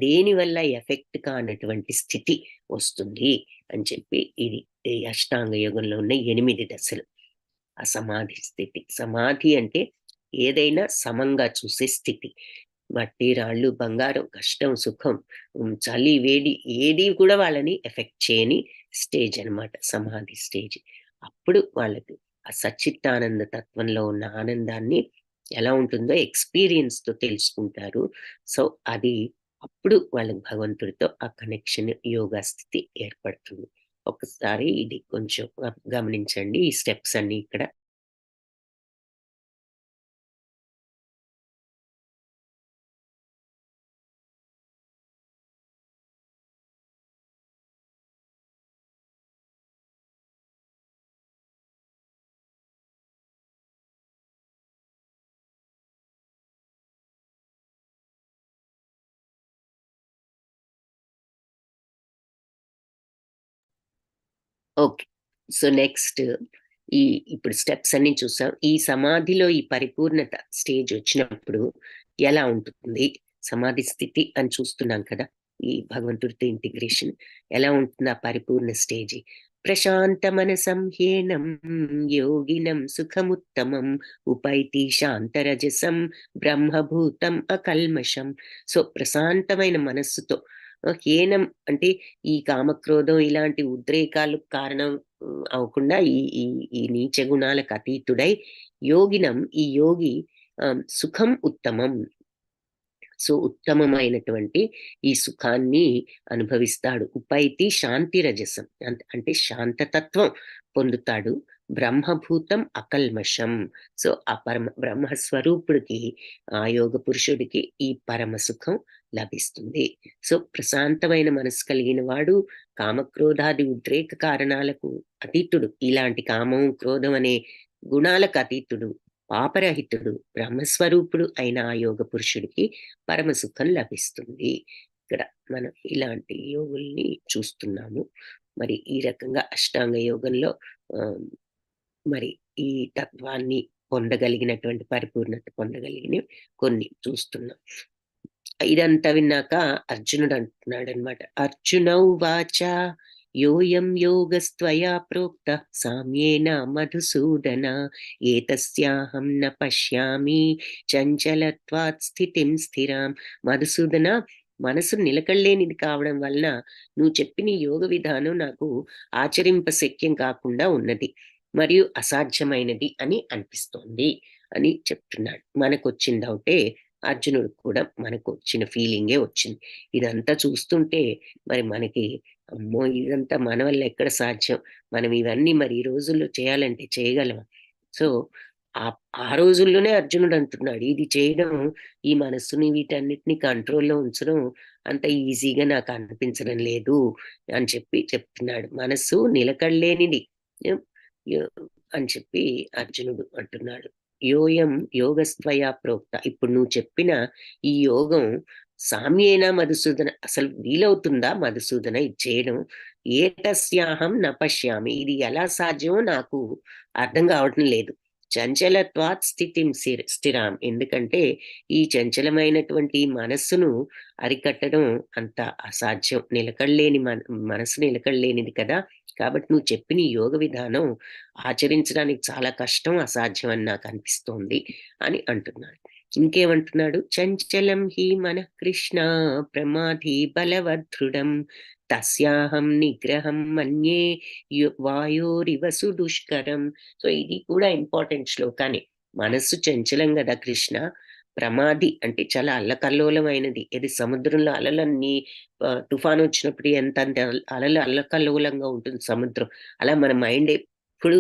దేని వల్ల ఎఫెక్ట్ కానటువంటి స్థితి వస్తుంది అని చెప్పి, ఇది ఈ అష్టాంగ యోగంలో ఉన్న 8 దశలు. ఆ సమాధి స్థితి. సమాధి అంటే ఏదైనా సమంగా చూసే స్థితి. మట్టి, రాళ్ళు, బంగారం, కష్టం, సుఖం, చలి, వేడి ఏది కూడా వాళ్ళని ఎఫెక్ట్ చేయని స్టేజ్ అన్నమాట సమాధి స్టేజ్. అప్పుడు వాళ్ళకి ఆ సచ్చిత్తానంద తత్వంలో ఉన్న ఆనందాన్ని ఎలా ఉంటుందో ఎక్స్‌పీరియన్స్‌తో తెలుసుకుంటారు. సో, అది అప్పుడు వాళ్ళకి భగవంతుడితో ఆ కనెక్షన్, యోగా స్థితి ఏర్పడుతుంది. ఒకసారి ఇది కొంచెం గమనించండి ఈ స్టెప్స్ అన్నీ ఇక్కడ. ఓకే. సో, నెక్స్ట్ ఈ ఇప్పుడు స్టెప్స్ అన్నీ చూసాం. ఈ సమాధిలో ఈ పరిపూర్ణత స్టేజ్ వచ్చినప్పుడు ఎలా ఉంటుంది? సమాధి స్థితి అని చూస్తున్నాం కదా! ఈ భగవంతుడితో ఇంటిగ్రేషన్ ఎలా ఉంటుంది ఆ పరిపూర్ణ స్టేజి? ప్రశాంత మనసం హ్యేనం యోగినం సుఖముత్తమం ఉపైతి శాంతరజసం బ్రహ్మభూతం అకల్మషం. సో, ప్రశాంతమైన మనస్సుతో, హీనం అంటే ఈ కామక్రోధం ఇలాంటి ఉద్రేకాలకు కారణం అవ్వకుండా, ఈ ఈ ఈ నీచ గుణాలకు అతీతుడై యోగినం, ఈ యోగి సుఖం ఉత్తమం. సో, ఉత్తమమైనటువంటి ఈ సుఖాన్ని అనుభవిస్తాడు. ఉపైతి శాంతి రజసం. అంటే శాంతతత్వం పొందుతాడు. బ్రహ్మభూతం అకల్మషం. సో, ఆ బ్రహ్మ స్వరూపుడికి, ఆ యోగ పురుషుడికి ఈ పరమ సుఖం లభిస్తుంది. సో, ప్రశాంతమైన మనస్సు కలిగిన వాడు కామక్రోధాది ఉద్రేక కారణాలకు అతీతుడు. ఇలాంటి కామం, క్రోధం అనే గుణాలకు అతీతుడు, పాపరహితుడు, బ్రహ్మస్వరూపుడు అయిన ఆ యోగ పురుషుడికి పరమ సుఖం లభిస్తుంది. ఇక్కడ మనం ఇలాంటి యోగుల్ని చూస్తున్నాము. మరి ఈ రకంగా అష్టాంగ యోగంలో ఆహ్, మరి ఈ తత్వాన్ని పొందగలిగినటువంటి, పరిపూర్ణత పొందగలిగినవి కొన్ని చూస్తున్నాం. ఇదంతా విన్నాక అర్జునుడు అంటున్నాడనమాట. అర్జున ఉవాచ యోయం యోగస్త్వయా ప్రోక్తః సామ్యేన మధుసూదన ఏతస్యాహం న పశ్యామి చంచలత్వాత్ స్థితిం స్థిరాం. మధుసూదన, మనసు నిలకడలేనిది కావడం వలన నువ్వు చెప్పిన యోగ విధానం నాకు ఆచరింపశక్యం కాకుండా ఉన్నది, మరియు అసాధ్యమైనది అని అనిపిస్తోంది అని చెప్తున్నాడు. మనకొచ్చిన డౌటే అర్జునుడికి కూడా మనకొచ్చిన ఫీలింగే వచ్చింది. ఇదంతా చూస్తుంటే మరి మనకి అమ్మో! ఇదంతా మన వల్ల ఎక్కడ సాధ్యం? మనం ఇవన్నీ మరి ఈ రోజుల్లో చేయాలంటే చేయగలమా? సో, ఆ రోజుల్లోనే అర్జునుడు అంటున్నాడు. ఇది చేయడం, ఈ మనస్సుని వీటన్నిటిని కంట్రోల్‌లో ఉంచడం అంత ఈజీగా నాకు అనిపించడం లేదు అని చెప్పి చెప్తున్నాడు. మనస్సు నిలకడలేనిది. యం యో అని చెప్పి అర్జునుడు అంటున్నాడు. యోయం యోగస్త్వయా ప్రోక్త. ఇప్పుడు నువ్వు చెప్పిన ఈ యోగం సామ్యేన మధుసూదన, అసలు వీలవుతుందా మధుసూదన ఇది చేయడం? ఏతస్యాహం న పశ్యామి. ఇది ఎలా సాధ్యమో నాకు అర్థం కావటం లేదు. చంచలత్వాత్ స్థితిం స్థిరాం. ఎందుకంటే ఈ చంచలమైనటువంటి మనస్సును అరికట్టడం అంత అసాధ్యం. నిలకడలేని మనసు నిలకడలేనిది కదా! కాబట్టి నువ్వు చెప్పిన ఈ యోగ విధానం ఆచరించడానికి చాలా కష్టం, అసాధ్యం అని నాకు అనిపిస్తోంది అని అంటున్నాడు. ఇంకేమంటున్నాడు? చంచలం హి మనః కృష్ణ ప్రమాధి బలవదృఢం తస్యాహం నిగ్రహం మన్యే వాయోరివ సుదుష్కరం. సో ఇది కూడా ఇంపార్టెంట్ శ్లోకానే. మనస్సు చంచలం గదా కృష్ణ. ప్రమాది అంటే చాలా అల్లకల్లోలమైనది. ఇది సముద్రంలో అలలన్నీ తుఫాను వచ్చినప్పుడు ఎంతంత అలలు అల్లకల్లోలంగా ఉంటుంది సముద్రం. అలా మన మైండ్ ఎప్పుడు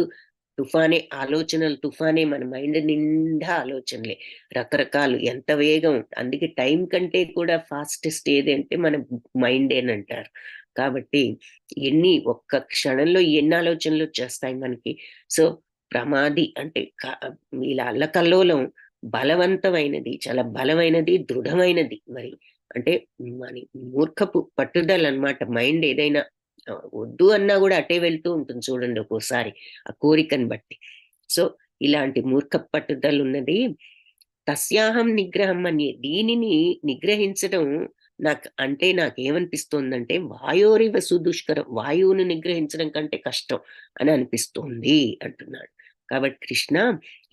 తుఫానే, ఆలోచనలు తుఫానే, మన మైండ్ నిండా ఆలోచనలే. రకరకాలు ఎంత వేగం. అందుకే టైం కంటే కూడా ఫాస్టెస్ట్ ఏది అంటే మన మైండేనంటారు. కాబట్టి ఒక్క క్షణంలో ఎన్ని ఆలోచనలొచ్చేస్తాయి మనకి. సో, ప్రమాది అంటే ఇలా అల్లకల్లోలం బలవంతమైనది, చాలా బలమైనది, దృఢమైనది మరి. అంటే మరి మూర్ఖపు పట్టుదలనమాట. మైండ్ ఏదైనా వద్దు అన్నా గూడా అటే వెళ్తూ ఉంటుంది చూడండి ఒక్కోసారి ఆ కోరికను బట్టి. సో, ఇలాంటి మూర్ఖపు పట్టుదలున్నది. తస్యాహం నిగ్రహం అని దీనిని నిగ్రహించడం అంటే నాకేమనిపిస్తోందంటే వాయోరివ సుదుష్కరం. వాయువుని నిగ్రహించడం కంటే కష్టం అని అనిపిస్తోంది అంటున్నాడు. కాబట్టి కృష్ణ,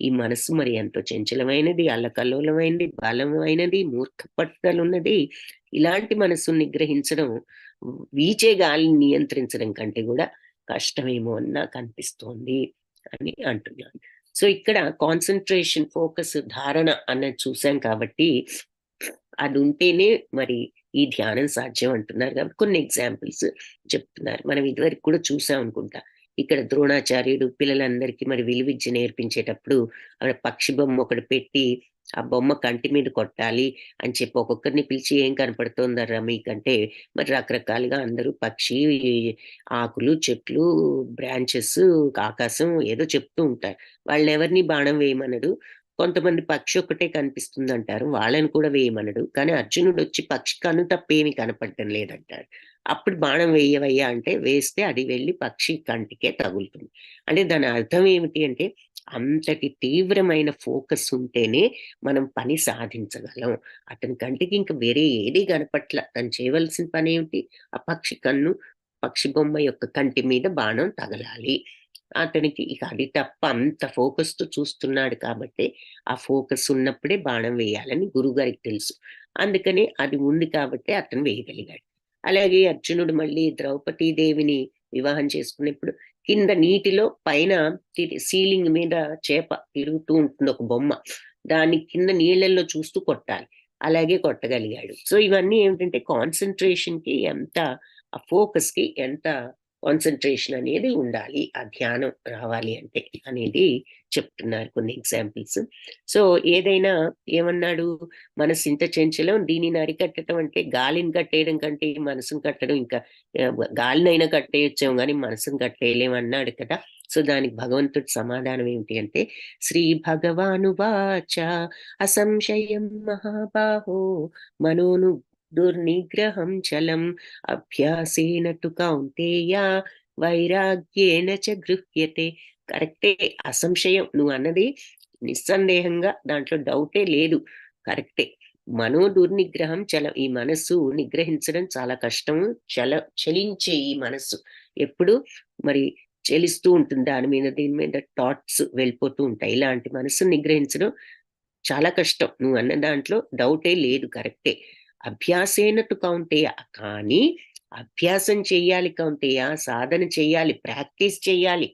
ఈ మనస్సు మరి ఎంతో చంచలమైనది, అల్లకల్లోలమైనది, బలమైనది, మూర్ఖ పట్టుదలున్నది. ఇలాంటి మనస్సుని నిగ్రహించడం వీచే గాలిని నియంత్రించడం కంటే గూడా కష్టమేమో అని నాకనిపిస్తోంది అని అంటున్నాడు. సో, ఇక్కడ కాన్సంట్రేషన్, ఫోకస్, ధారణ అన్నది చూసాం కాబట్టి, అదుంటేనే మరి ఈ ధ్యానం సాధ్యం అంటున్నారు కాబట్టి కొన్ని ఎగ్జాంపుల్స్ చెప్తున్నారు. మనం ఇదివరకు కూడా చూసాం అనుకుంటా. ఇక్కడ ద్రోణాచార్యుడు పిల్లలందరికీ మరి విలువిద్య నేర్పించేటప్పుడు అక్కడ పక్షి బొమ్మ ఒకటి పెట్టి, ఆ బొమ్మ కంటి మీద కొట్టాలి అని చెప్పి ఒక్కొక్కరిని పిలిచి "ఏం కనపడుతోందర్రా మీకంటే" మరి రకరకాలుగా అందరూ పక్షి, ఆకులు, చెట్లు, బ్రాంచెస్, ఆకాశం ఏదో చెప్తూ ఉంటారు. వాళ్ళనెవరిని బాణం వేయమనడు. కొంతమంది పక్షి ఒక్కటే కనిపిస్తుందంటారు. వాళ్ళని కూడా వేయమనడు. కానీ అర్జునుడొచ్చి పక్షి కన్ను తప్పేమి కనపడటం లేదంటాడు. అప్పుడు బాణం వేయవయ్యా అంటే వేస్తే అది వెళ్లి పక్షి కంటికే తగులుతుంది. అంటే దాని అర్థం ఏమిటి అంటే అంతటి తీవ్రమైన ఫోకస్ ఉంటేనే మనం పని సాధించగలం. అతని కంటికి ఇంక వేరే ఏది కనపట్ల. తను చేయవలసిన పనేమిటి? ఆ పక్షి కన్ను, పక్షి బొమ్మ యొక్క కంటి మీద బాణం తగలాలి. అతనికి ఇక అది తప్ప అంత ఫోకస్‌తో చూస్తున్నాడు కాబట్టి, ఆ ఫోకస్ ఉన్నప్పుడే బాణం వేయాలని గురువుగారికి తెలుసు. అందుకని అది ఉంది కాబట్టే అతను వేయగలిగాడు. అలాగే అర్జునుడు మళ్ళీ ద్రౌపదీ దేవిని వివాహం చేసుకున్నప్పుడు కింద నీటిలో పైన సీలింగ్ మీద చేప తిరుగుతూ ఉంటుంది ఒక బొమ్మ. దాన్ని కింద నీళ్ళల్లో చూస్తూ కొట్టాలి. అలాగే కొట్టగలిగాడు. సో, ఇవన్నీ ఏమిటంటే కాన్సంట్రేషన్‌కి ఎంత, ఆ ఫోకస్‌కి ఎంత కాన్సంట్రేషన్ అనేది ఉండాలి. ఆ ధ్యానం రావాలి అంటే అనేది చెప్తున్నారు కొన్ని ఎగ్జాంపుల్స్. సో, ఏదైనా ఏమన్నాడు? మనసు ఇంత చంచలం, దీనిని అరికట్టడం అంటే గాలిని కట్టేయడం కంటే మనసుని కట్టడం ఇంకా గాలినైనా కట్టేయొచ్చేమో గానీ మనసుని కట్టేయలేం అన్నాడు కదా! సో, దానికి భగవంతుడి సమాధానం ఏమిటి అంటే శ్రీ భగవానువాచ అసంశయం మహాబాహో మనోను దుర్నిగ్రహం చలం అభ్యాసేన తు కౌంతేయ వైరాగ్యేణ చ గృహ్యతే. కరెక్టే. అసంశయం నువ్వన్నది నిస్సందేహంగా దాంట్లో డౌటే లేదు. కరెక్టే. మనో దుర్నిగ్రహం చలం. ఈ మనస్సు నిగ్రహించడం చాలా కష్టము. చలించే ఈ మనస్సు ఎప్పుడు మరి చలిస్తూ ఉంటుంది. దాని మీద దీని మీద థాట్స్ వెళ్ళిపోతూ ఉంటాయి. ఇలాంటి మనస్సుని నిగ్రహించడం చాలా కష్టం. నువ్వన్న దాంట్లో డౌటే లేదు. కరెక్టే. అభ్యాసేన తు కౌంతేయ. కానీ అభ్యాసం చెయ్యాలి కౌంతేయ. సాధన చెయ్యాలి. ప్రాక్టీస్ చెయ్యాలి.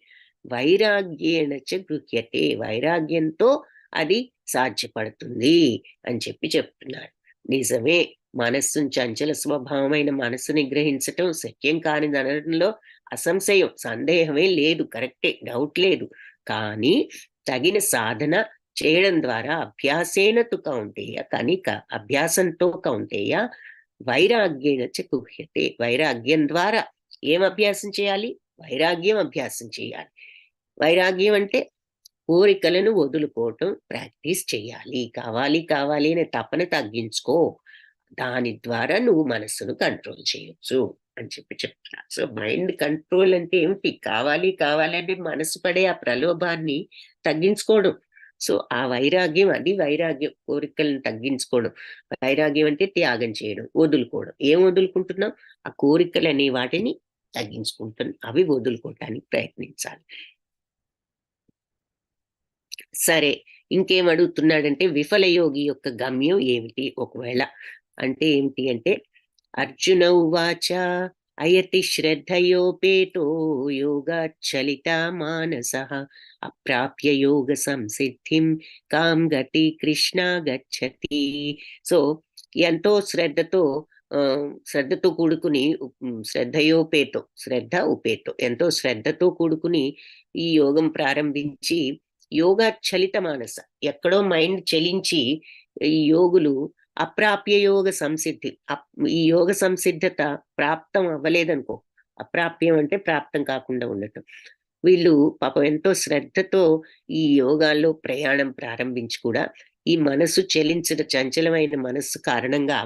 వైరాగ్యేణ చ గృహ్యతే. వైరాగ్యంతో అది సాధ్యపడుతుంది అని చెప్తున్నారు. నిజమే, మనస్సును చంచల స్వభావమైన మనస్సు నిగ్రహించటం శక్యం కానిదనడంలో అసంశయం, సందేహమే లేదు, కరెక్టే, డౌట్ లేదు. కానీ తగిన సాధన చేయడం ద్వారా అభ్యాసేన తు కౌంటేయ, కనిక అభ్యాసంతో కౌంటేయ వైరాగ్యేన చ గుహ్యతే. వైరాగ్యం ద్వారా ఏం అభ్యాసం చేయాలి? వైరాగ్యం అభ్యాసం చేయాలి. వైరాగ్యం అంటే కోరికలను వదులుకోవటం ప్రాక్టీస్ చేయాలి. కావాలి కావాలి అనే తపన తగ్గించుకో, దాని ద్వారా నువ్వు మనస్సును కంట్రోల్ చేయొచ్చు అని చెప్తున్నా. సో మైండ్ కంట్రోల్ అంటే ఏమిటి? కావాలి కావాలి అంటే మనసు పడే ఆ ప్రలోభాన్ని తగ్గించుకోవడం. సో ఆ వైరాగ్యం, అది వైరాగ్యం, కోరికలను తగ్గించుకోవడం. వైరాగ్యం అంటే త్యాగం చేయడం, వదులుకోవడం. ఏం వదులుకుంటున్నాం? ఆ కోరికలు అనే వాటిని తగ్గించుకుంటున్నాం, అవి వదులుకోవటానికి ప్రయత్నించాలి. సరే, ఇంకేం అడుగుతున్నాడంటే విఫలయోగి యొక్క గమ్యం ఏమిటి ఒకవేళ అంటే ఏమిటి అంటే, అర్జున ఉవాచ అయతి శ్రద్ధయోపేతో యోగాచలిత మానసః అప్రాప్య యోగ సంసిద్ధిం కాం గతి కృష్ణ గచ్చతి. సో ఎంతో శ్రద్ధతో శ్రద్ధతో కూడుకుని, శ్రద్ధయోపేతో, శ్రద్ధ ఉపేతో, ఎంతో శ్రద్ధతో కూడుకుని ఈ యోగం ప్రారంభించి యోగా చలిత మానస, ఎక్కడో మైండ్ చలించి ఈ యోగులు అప్రాప్య యోగ సంసిద్ధి, ఈ యోగ సంసిద్ధత ప్రాప్తం అవ్వలేదనుకో. అప్రాప్యం అంటే ప్రాప్తం కాకుండా ఉండటం. వీళ్ళు పాపం ఎంతో శ్రద్ధతో ఈ యోగాల్లో ప్రయాణం ప్రారంభించి కూడా ఈ మనసు చలించిన చంచలమైన మనస్సు కారణంగా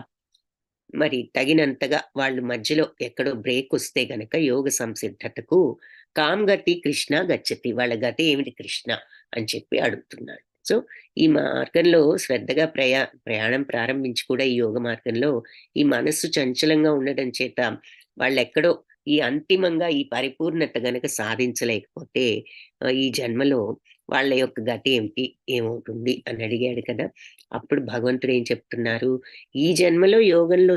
మరి తగినంతగా వాళ్ళు మధ్యలో ఎక్కడో బ్రేక్ వస్తే గనక యోగ సంసిద్ధతకు కాం గతి కృష్ణ గచ్చతి, వాళ్ళ గతి ఏమిటి కృష్ణ అని అడుగుతున్నాడు. సో ఈ మార్గంలో శ్రద్ధగా ప్రయాణం ప్రారంభించి కూడా ఈ యోగ మార్గంలో ఈ మనస్సు చంచలంగా ఉండడం చేత వాళ్ళెక్కడో ఈ అంతిమంగా ఈ పరిపూర్ణత గనక సాధించలేకపోతే ఈ జన్మలో వాళ్ళ యొక్క గతి ఏమిటి, ఏమవుతుంది అని అడిగాడు కదా. అప్పుడు భగవంతుడు ఏం చెప్తున్నారు? ఈ జన్మలో యోగంలో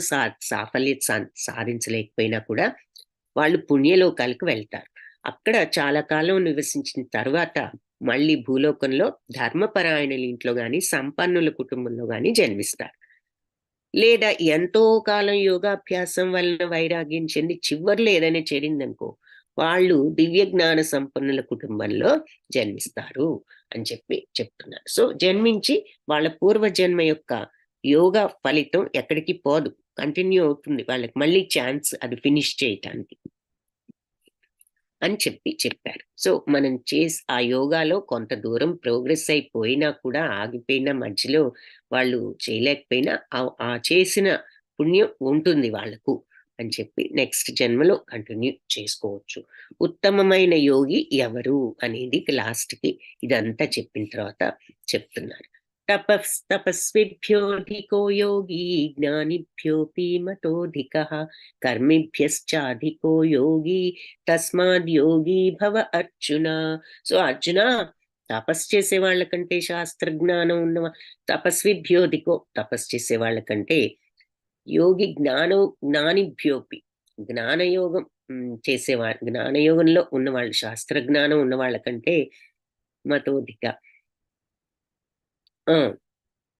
సాఫల్యత సాధించలేకపోయినా కూడా వాళ్ళు పుణ్యలోకాలకు వెళ్తారు. అక్కడ చాలా కాలం నివసించిన తర్వాత మళ్ళీ భూలోకంలో ధర్మపరాయణుల ఇంట్లో గాని, సంపన్నుల కుటుంబంలో గాని జన్మిస్తారు. లేదా ఎంతో కాలం యోగాభ్యాసం వలన వైరాగ్యం చెంది చివర్లో ఏదైనా చెడిందనుకో, వాళ్ళు దివ్య జ్ఞాన సంపన్నుల కుటుంబంలో జన్మిస్తారు అని చెప్తున్నారు. సో జన్మించి వాళ్ళ పూర్వజన్మ యొక్క యోగా ఫలితం ఎక్కడికి పోదు, కంటిన్యూ అవుతుంది. వాళ్ళకి మళ్ళీ ఛాన్స్ అది ఫినిష్ చేయటానికి అని చెప్పారు. సో మనం ఆ యోగాలో కొంత దూరం ప్రోగ్రెస్ అయిపోయినా కూడా, ఆగిపోయినా, మధ్యలో వాళ్ళు చేయలేకపోయినా ఆ చేసిన పుణ్యం ఉంటుంది వాళ్ళకు అని నెక్స్ట్ జన్మలో కంటిన్యూ చేసుకోవచ్చు. ఉత్తమమైన యోగి ఎవరు అనేది లాస్ట్కి ఇదంతా చెప్పిన తర్వాత చెప్తున్నారు. తపస్విభ్యోధికో యోగి జ్ఞానిభ్యోపి మతోధికః కర్మిభ్యశ్చాధికో యోగి తస్మాద్ యోగి భవ అర్జున. సో అర్జున, తపస్సు చేసే వాళ్ళకంటే శాస్త్రజ్ఞానం ఉన్న తపస్విభ్యోధికో, తపస్సు చేసే వాళ్ళకంటే యోగి జ్ఞానిభ్యోపి, జ్ఞానయోగం చేసేవాళ్ళు, జ్ఞానయోగంలో ఉన్నవాళ్ళు, శాస్త్రజ్ఞానం ఉన్న వాళ్ళకంటే మతోధిక,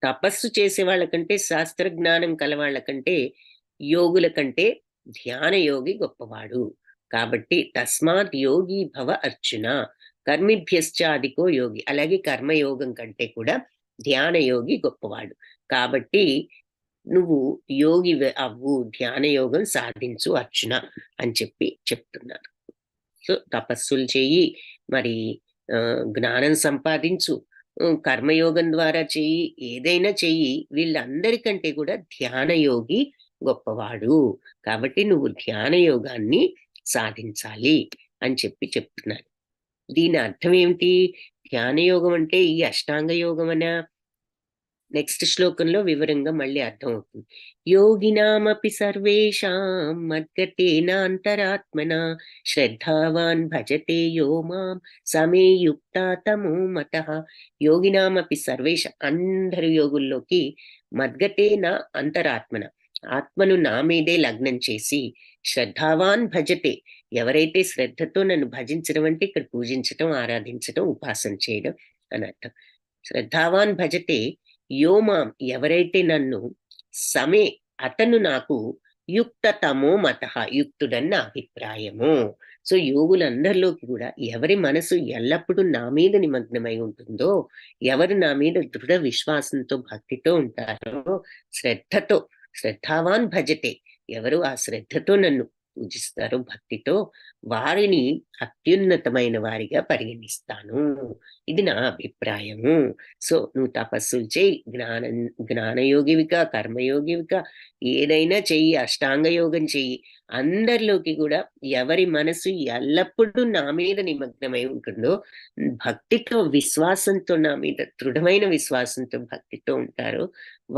తపస్సు చేసే వాళ్ళకంటే, శాస్త్రజ్ఞానం కలవాళ్ళకంటే, యోగుల కంటే ధ్యాన యోగి గొప్పవాడు. కాబట్టి తస్మాత్ యోగి భవ అర్జున కర్మిభ్యశ్చాధికో యోగి. అలాగే కర్మయోగం కంటే కూడా ధ్యాన యోగి గొప్పవాడు. కాబట్టి నువ్వు యోగి అవ్వు, ధ్యాన యోగం సాధించు అర్జున అని చెప్తున్నారు. సో తపస్సులు చెయ్యి, మరి జ్ఞానం సంపాదించు, కర్మయోగం ద్వారా చెయ్యి, ఏదైనా చెయ్యి, వీళ్ళందరికంటే కూడా ధ్యాన యోగి గొప్పవాడు. కాబట్టి నువ్వు ధ్యాన యోగాన్ని సాధించాలి అని చెప్తున్నారు. దీని అర్థం ఏమిటి? ధ్యాన యోగం అంటే ఈ అష్టాంగ యోగం అనా? నెక్స్ట్ శ్లోకంలో వివరంగా మళ్ళీ అర్థమవుతుంది. యోగినామపి సర్వేషాం మద్గతేన అంతరాత్మన శ్రద్ధావాన్ భజతే యో మాం సమే యుక్త తమో మతః. యోగినామపి సర్వేష, అందరు యోగుల్లోకి మద్గతేన అంతరాత్మన, ఆత్మను నా మీదే లగ్నం చేసి, శ్రద్ధావాన్ భజతే, ఎవరైతే శ్రద్ధతో నన్ను భజించడం అంటే ఇక్కడ పూజించటం, ఆరాధించటం, ఉపాసన చేయడం అని అర్థం. శ్రద్ధావాన్ భజతే యోమాం, ఎవరైతే నన్ను సమే, అతను నాకు యుక్తతమో మత, యుక్తుడని నా అభిప్రాయము. సో యోగులందరిలోకి కూడా ఎవరి మనసు ఎల్లప్పుడూ నా మీద నిమగ్నమై ఉంటుందో, ఎవరు నా మీద దృఢ విశ్వాసంతో భక్తితో ఉంటారో, శ్రద్ధతో, శ్రద్ధావాన్ భజతే, ఎవరు ఆ శ్రద్ధతో నన్ను పూజిస్తారో భక్తితో, వారిని అత్యున్నతమైన వారిగా పరిగణిస్తాను. ఇది నా అభిప్రాయము. సో నువ్వు తపస్సులు చేయి, జ్ఞానయోగివిక, కర్మయోగివిక, ఏదైనా చెయ్యి, అష్టాంగ యోగం చెయ్యి. అందరిలోకి కూడా ఎవరి మనసు ఎల్లప్పుడూ నా మీద నిమగ్నమై ఉంటుందో, భక్తితో విశ్వాసంతో, నా మీద దృఢమైన విశ్వాసంతో భక్తితో ఉంటారో,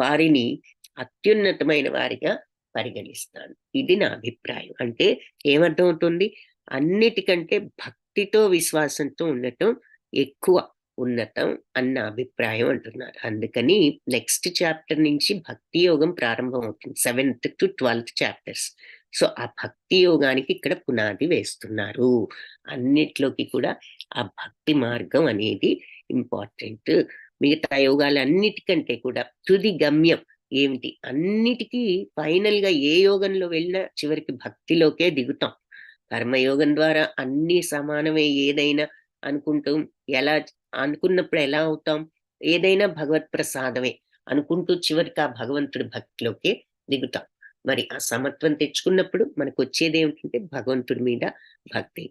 వారిని అత్యున్నతమైన వారిగా పరిగణిస్తాను. ఇది నా అభిప్రాయం. అంటే ఏమర్థం అవుతుంది? అన్నిటికంటే భక్తితో విశ్వాసంతో ఉండటం ఎక్కువ ఉన్నతం అన్న అభిప్రాయం అంటున్నారు. అందుకని నెక్స్ట్ చాప్టర్ నుంచి భక్తి యోగం ప్రారంభం అవుతుంది, 7th to 12th chapters. So ఆ భక్తి యోగానికి ఇక్కడ పునాది వేస్తున్నారు. అన్నిట్లోకి కూడా ఆ భక్తి మార్గం అనేది ఇంపార్టెంట్. మిగతా యోగాలన్నిటికంటే కూడా తుది గమ్యం ఏమిటి? అన్నిటికీ ఫైనల్ గా ఏ యోగంలో వెళ్ళినా చివరికి భక్తిలోకే దిగుతాం. కర్మయోగం ద్వారా అన్ని సమానమే, ఏదైనా అనుకుంటాం. ఎలా అనుకున్నప్పుడు ఎలా అవుతాం? ఏదైనా భగవత్ ప్రసాదమే అనుకుంటూ చివరికి ఆ భగవంతుడి భక్తిలోకే దిగుతాం. మరి ఆ సమత్వం తెచ్చుకున్నప్పుడు మనకు వచ్చేది ఏమిటంటే భగవంతుడి మీద భక్తి.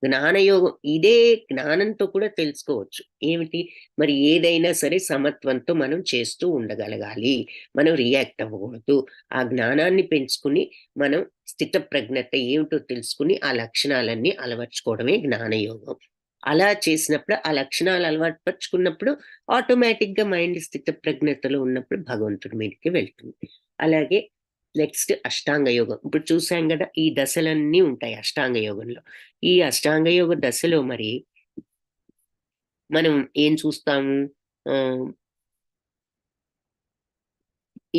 జ్ఞానయోగం ఇదే జ్ఞానంతో కూడా తెలుసుకోవచ్చు. ఏమిటి? మరి ఏదైనా సరే సమత్వంతో మనం చేస్తూ ఉండగలగాలి, మనం రియాక్ట్ అవ్వకూడదు. ఆ జ్ఞానాన్ని పెంచుకుని మనం స్థిత ప్రజ్ఞత ఏమిటో తెలుసుకుని ఆ లక్షణాలన్నీ అలవర్చుకోవడమే జ్ఞానయోగం. అలా చేసినప్పుడు, ఆ లక్షణాలు అలవాటు పరుచుకున్నప్పుడు ఆటోమేటిక్ గా మైండ్ స్థిత ప్రజ్ఞతలో ఉన్నప్పుడు భగవంతుడి మీదకి వెళ్తుంది. అలాగే నెక్స్ట్ అష్టాంగ యోగం. ఇప్పుడు చూసాం కదా, ఈ దశలన్నీ ఉంటాయి అష్టాంగ యోగంలో. ఈ అష్టాంగ యోగ దశలో మరి మనం ఏం చూస్తాము?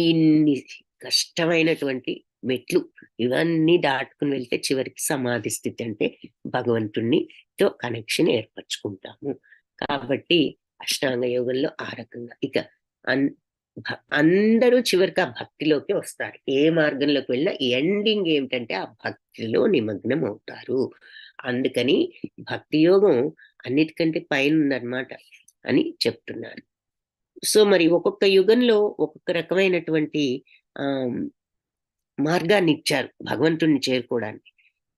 ఇన్ని కష్టమైనటువంటి మెట్లు ఇవన్నీ దాటుకుని వెళ్తే చివరికి సమాధి స్థితి, అంటే భగవంతునితో కనెక్షన్ ఏర్పరచుకుంటాము. కాబట్టి అష్టాంగ యోగంలో ఆ రకంగా ఇక అందరూ చివరికి ఆ భక్తిలోకి వస్తారు. ఏ మార్గంలోకి వెళ్ళినా ఎండింగ్ ఏమిటంటే ఆ భక్తిలో నిమగ్నం అవుతారు. అందుకని భక్తి యోగం అన్నిటికంటే పైన ఉందన్నమాట అని చెప్తున్నారు. సో మరి ఒక్కొక్క యుగంలో ఒక్కొక్క రకమైనటువంటి ఆ మార్గాన్ని ఇచ్చారు భగవంతుణ్ణి చేరుకోవడానికి.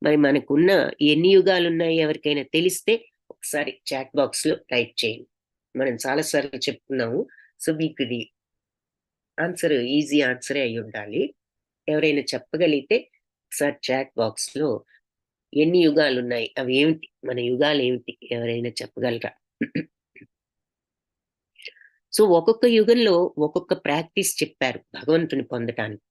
మరి మనకున్న ఎన్ని యుగాలు ఉన్నాయి ఎవరికైనా తెలిస్తే ఒకసారి చాట్ బాక్స్ లో టైప్ చేయండి. మనం చాలా సార్లు చెప్తున్నాము. సో మీకు ఇది ఆన్సర్ ఈజీ ఆన్సరే అయి ఉండాలి. ఎవరైనా చెప్పగలిగితే ఒకసారి చాట్ బాక్స్ లో ఎన్ని యుగాలు ఉన్నాయి, అవి ఏమిటి, మన యుగాలు ఏమిటి, ఎవరైనా చెప్పగలరా? సో ఒక్కొక్క యుగంలో ఒక్కొక్క ప్రాక్టీస్ చెప్పారు భగవంతుని పొందటానికి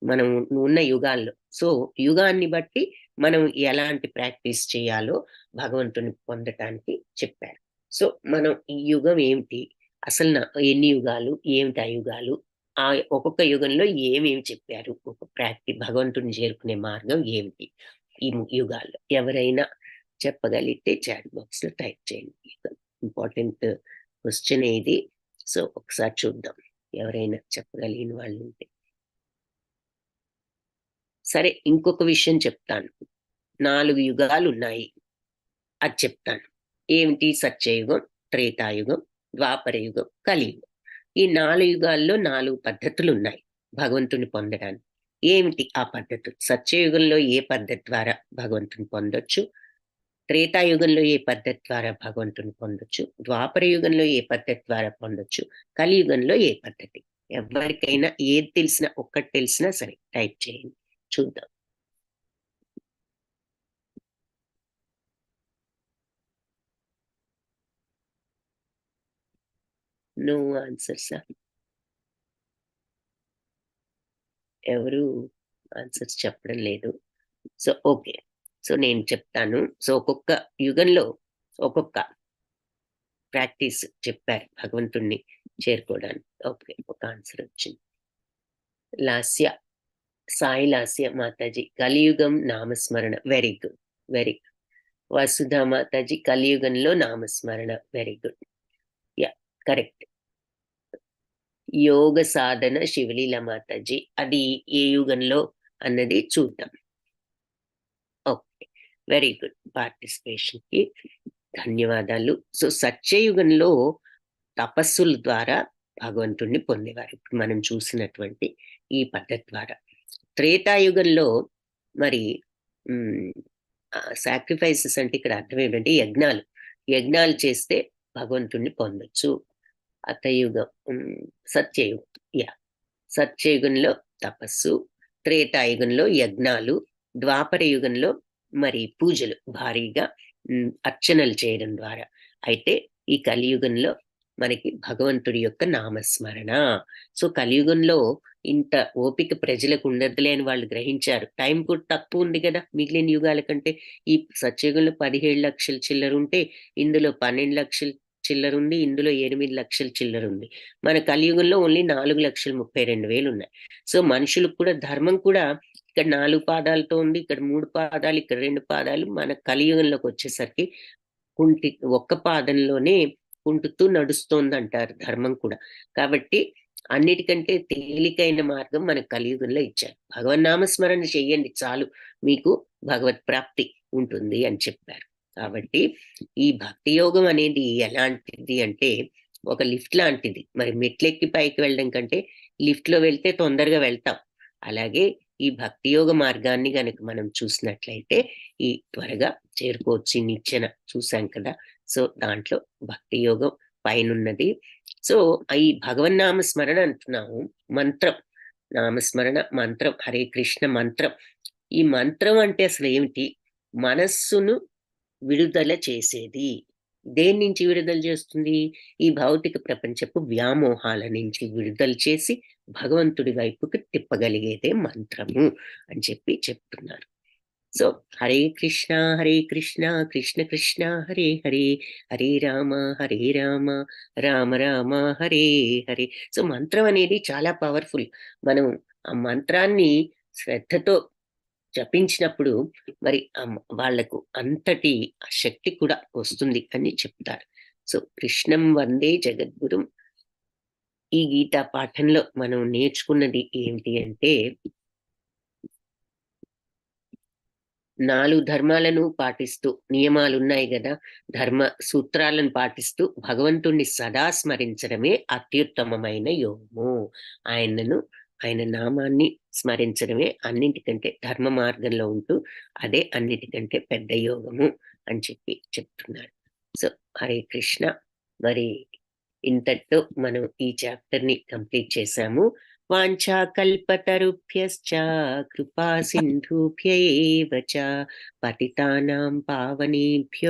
మనం ఉన్న యుగాల్లో. సో యుగాన్ని బట్టి మనం ఎలాంటి ప్రాక్టీస్ చేయాలో భగవంతుని పొందటానికి చెప్పారు. సో మనం ఈ యుగం ఏమిటి, అసలు ఎన్ని యుగాలు, ఏమిటి ఆ యుగాలు, ఆ ఒక్కొక్క యుగంలో ఏమేమి చెప్పారు, ఒక భగవంతుని చేరుకునే మార్గం ఏమిటి ఈ యుగాల్లో, ఎవరైనా చెప్పగలిగితే చాట్ బాక్స్ లో టైప్ చేయండి. ఇంపార్టెంట్ క్వశ్చన్ ఇది. సో ఒకసారి చూద్దాం ఎవరైనా చెప్పగలిగిన వాళ్ళు ఉంటే. సరే, ఇంకొక విషయం చెప్తాను. 4 యుగాలు ఉన్నాయి, అది చెప్తాను. ఏమిటి? సత్యయుగం, త్రేతాయుగం, ద్వాపర యుగం, కలియుగం. ఈ 4 యుగాల్లో 4 పద్ధతులు ఉన్నాయి భగవంతుని పొందడానికి. ఏమిటి ఆ పద్ధతులు? సత్యయుగంలో ఏ పద్ధతి ద్వారా భగవంతుని పొందొచ్చు, త్రేతాయుగంలో ఏ పద్ధతి ద్వారా భగవంతుని పొందొచ్చు, ద్వాపర యుగంలో ఏ పద్ధతి ద్వారా పొందొచ్చు, కలియుగంలో ఏ పద్ధతి? ఎవరికైనా ఏది తెలిసినా, ఒక్కటి తెలిసినా సరే టైప్ చేయండి, చూద్దాం. No answers. ఎవరు ఆన్సర్స్ చెప్పడం లేదు. సో ఓకే, సో నేను చెప్తాను. సో ఒక్కొక్క యుగంలో ఒక్కొక్క ప్రాక్టీస్ చెప్పారు భగవంతుణ్ణి చేరుకోవడానికి. ఓకే, ఒక ఆన్సర్ వచ్చింది. లాస్య, సాయి లాస్య మాతాజీ, కలియుగం నామస్మరణ. Very good, very good. Vasudha Mataji, కలియుగంలో నామస్మరణ. Very good. Yeah, correct. యోగ సాధన శివలీల మాతాజీ. అది ఏ యుగంలో అన్నది చూద్దాం. ఓకే. Very good. పార్టిసిపేషన్‌కి ధన్యవాదాలు. సో, సత్యయుగంలో తపస్సుల ద్వారా భగవంతుడిని పొందేవారు. ఇప్పుడు మనం చూసినటువంటి ఈ పద్ధతి ద్వారా. త్రేతాయుగంలో మరి హ్మ్. సాక్రిఫైసెస్ అంటే ఇక్కడ అర్థం ఏంటంటే యజ్ఞాలు. యజ్ఞాలు చేస్తే భగవంతుడిని పొందొచ్చు. అతయుగం సత్యయుగం. యాహ్! సత్యయుగంలో తపస్సు, త్రేతాయుగంలో యజ్ఞాలు, ద్వాపర యుగంలో మరి పూజలు భారీగా అర్చనలు చేయడం ద్వారా. అయితే ఈ కలియుగంలో మనకి భగవంతుడి యొక్క నామస్మరణ. సో, కలియుగంలో ఇంత ఓపిక ప్రజలకు ఉండదులే అని వాళ్ళు గ్రహించారు. టైం కూడా తక్కువ ఉంది గదా! మిగిలిన యుగాల కంటే. ఈ సత్యయుగంలో 17,00,000 చిల్లరుంటే, ఇందులో 12,00,000 చిల్లరుంది. ఇందులో 8,00,000 చిల్లరుంది. మన కలియుగంలో ఓన్లీ 4,32,000 ఉన్నాయి. సో, మనుషులకు కూడా ధర్మం కూడా ఇక్కడ 4 పాదాలతో ఉంది. ఇక్కడ 3 పాదాలు, ఇక్కడ 2 పాదాలు. మన కలియుగంలోకొచ్చేసరికి ఒక్క పాదంలోనే కుంటుతూ నడుస్తోందంటారు ధర్మం కూడా. కాబట్టి అన్నిటికంటే తేలికైన మార్గం మన కలియుగంలో ఇచ్చారు. భగవన్నామస్మరణ చెయ్యండి చాలు. మీకు భగవత్ ప్రాప్తి ఉంటుంది అని చెప్పారు. కాబట్టి ఈ భక్తి యోగం అనేది ఎలాంటిది అంటే ఒక లిఫ్ట్ లాంటిది. మరి మెట్లెక్కి పైకి వెళ్ళడం కంటే లిఫ్ట్‌లో వెళ్తే తొందరగా వెళ్తాం. అలాగే ఈ భక్తి యోగ మార్గాన్ని గనక మనం చూసినట్లయితే ఈ త్వరగా చేరుకోవచ్చు. ఈ నిచ్చెన చూసాం కదా! సో, దాంట్లో భక్తి యోగం పైనున్నది. సో, ఈ భగవన్నామ స్మరణ అంటున్నాము. మంత్రం. నామస్మరణ మంత్రం. హరే కృష్ణ మంత్రం. ఈ మంత్రం అంటే అసలేమిటి? మనస్సును విడుదల చేసేది. దేన్నించి విడుదల చేస్తుంది? ఈ భౌతిక ప్రపంచపు వ్యామోహాల నుంచి విడుదల చేసి భగవంతుడి వైపుకి తిప్పగలిగేదే మంత్రము అని చెప్తున్నారు. సో, హరే కృష్ణ, కృష్ణ కృష్ణ హరే హరే, హరే రామ, రామ రామ హరే హరే. సో, మంత్రం అనేది చాలా పవర్‌ఫుల్. మనం ఆ మంత్రాన్ని శ్రద్ధతో జపించినప్పుడు మరి వాళ్ళకు అంతటి శక్తి కూడా వస్తుంది అని చెప్తారు. సో, కృష్ణం వందే జగద్గురుం. ఈ గీతా పాఠంలో మనం నేర్చుకున్నది ఏంటి అంటే 4 ధర్మాలను పాటిస్తూ నియమాలున్నాయి గదా! ధర్మ సూత్రాలను పాటిస్తూ భగవంతుడిని సదా స్మరించడమే అత్యుత్తమమైన యోగము. ఆయనను ఆయన నామాన్ని స్మరించడమే అన్నిటికంటే ధర్మ మార్గంలో ఉంటూ అదే అన్నిటికంటే పెద్ద యోగము అని చెప్తున్నారు. సో, హరే కృష్ణ. మరి ఇంతటితో మనం ఈ చాప్టర్‌ని కంప్లీట్ చేశాము. వాంఛాకల్పతరుభ్యశ్చ కృపా సింధుభ్య ఏవ చ పతితానాం పావనేభ్యో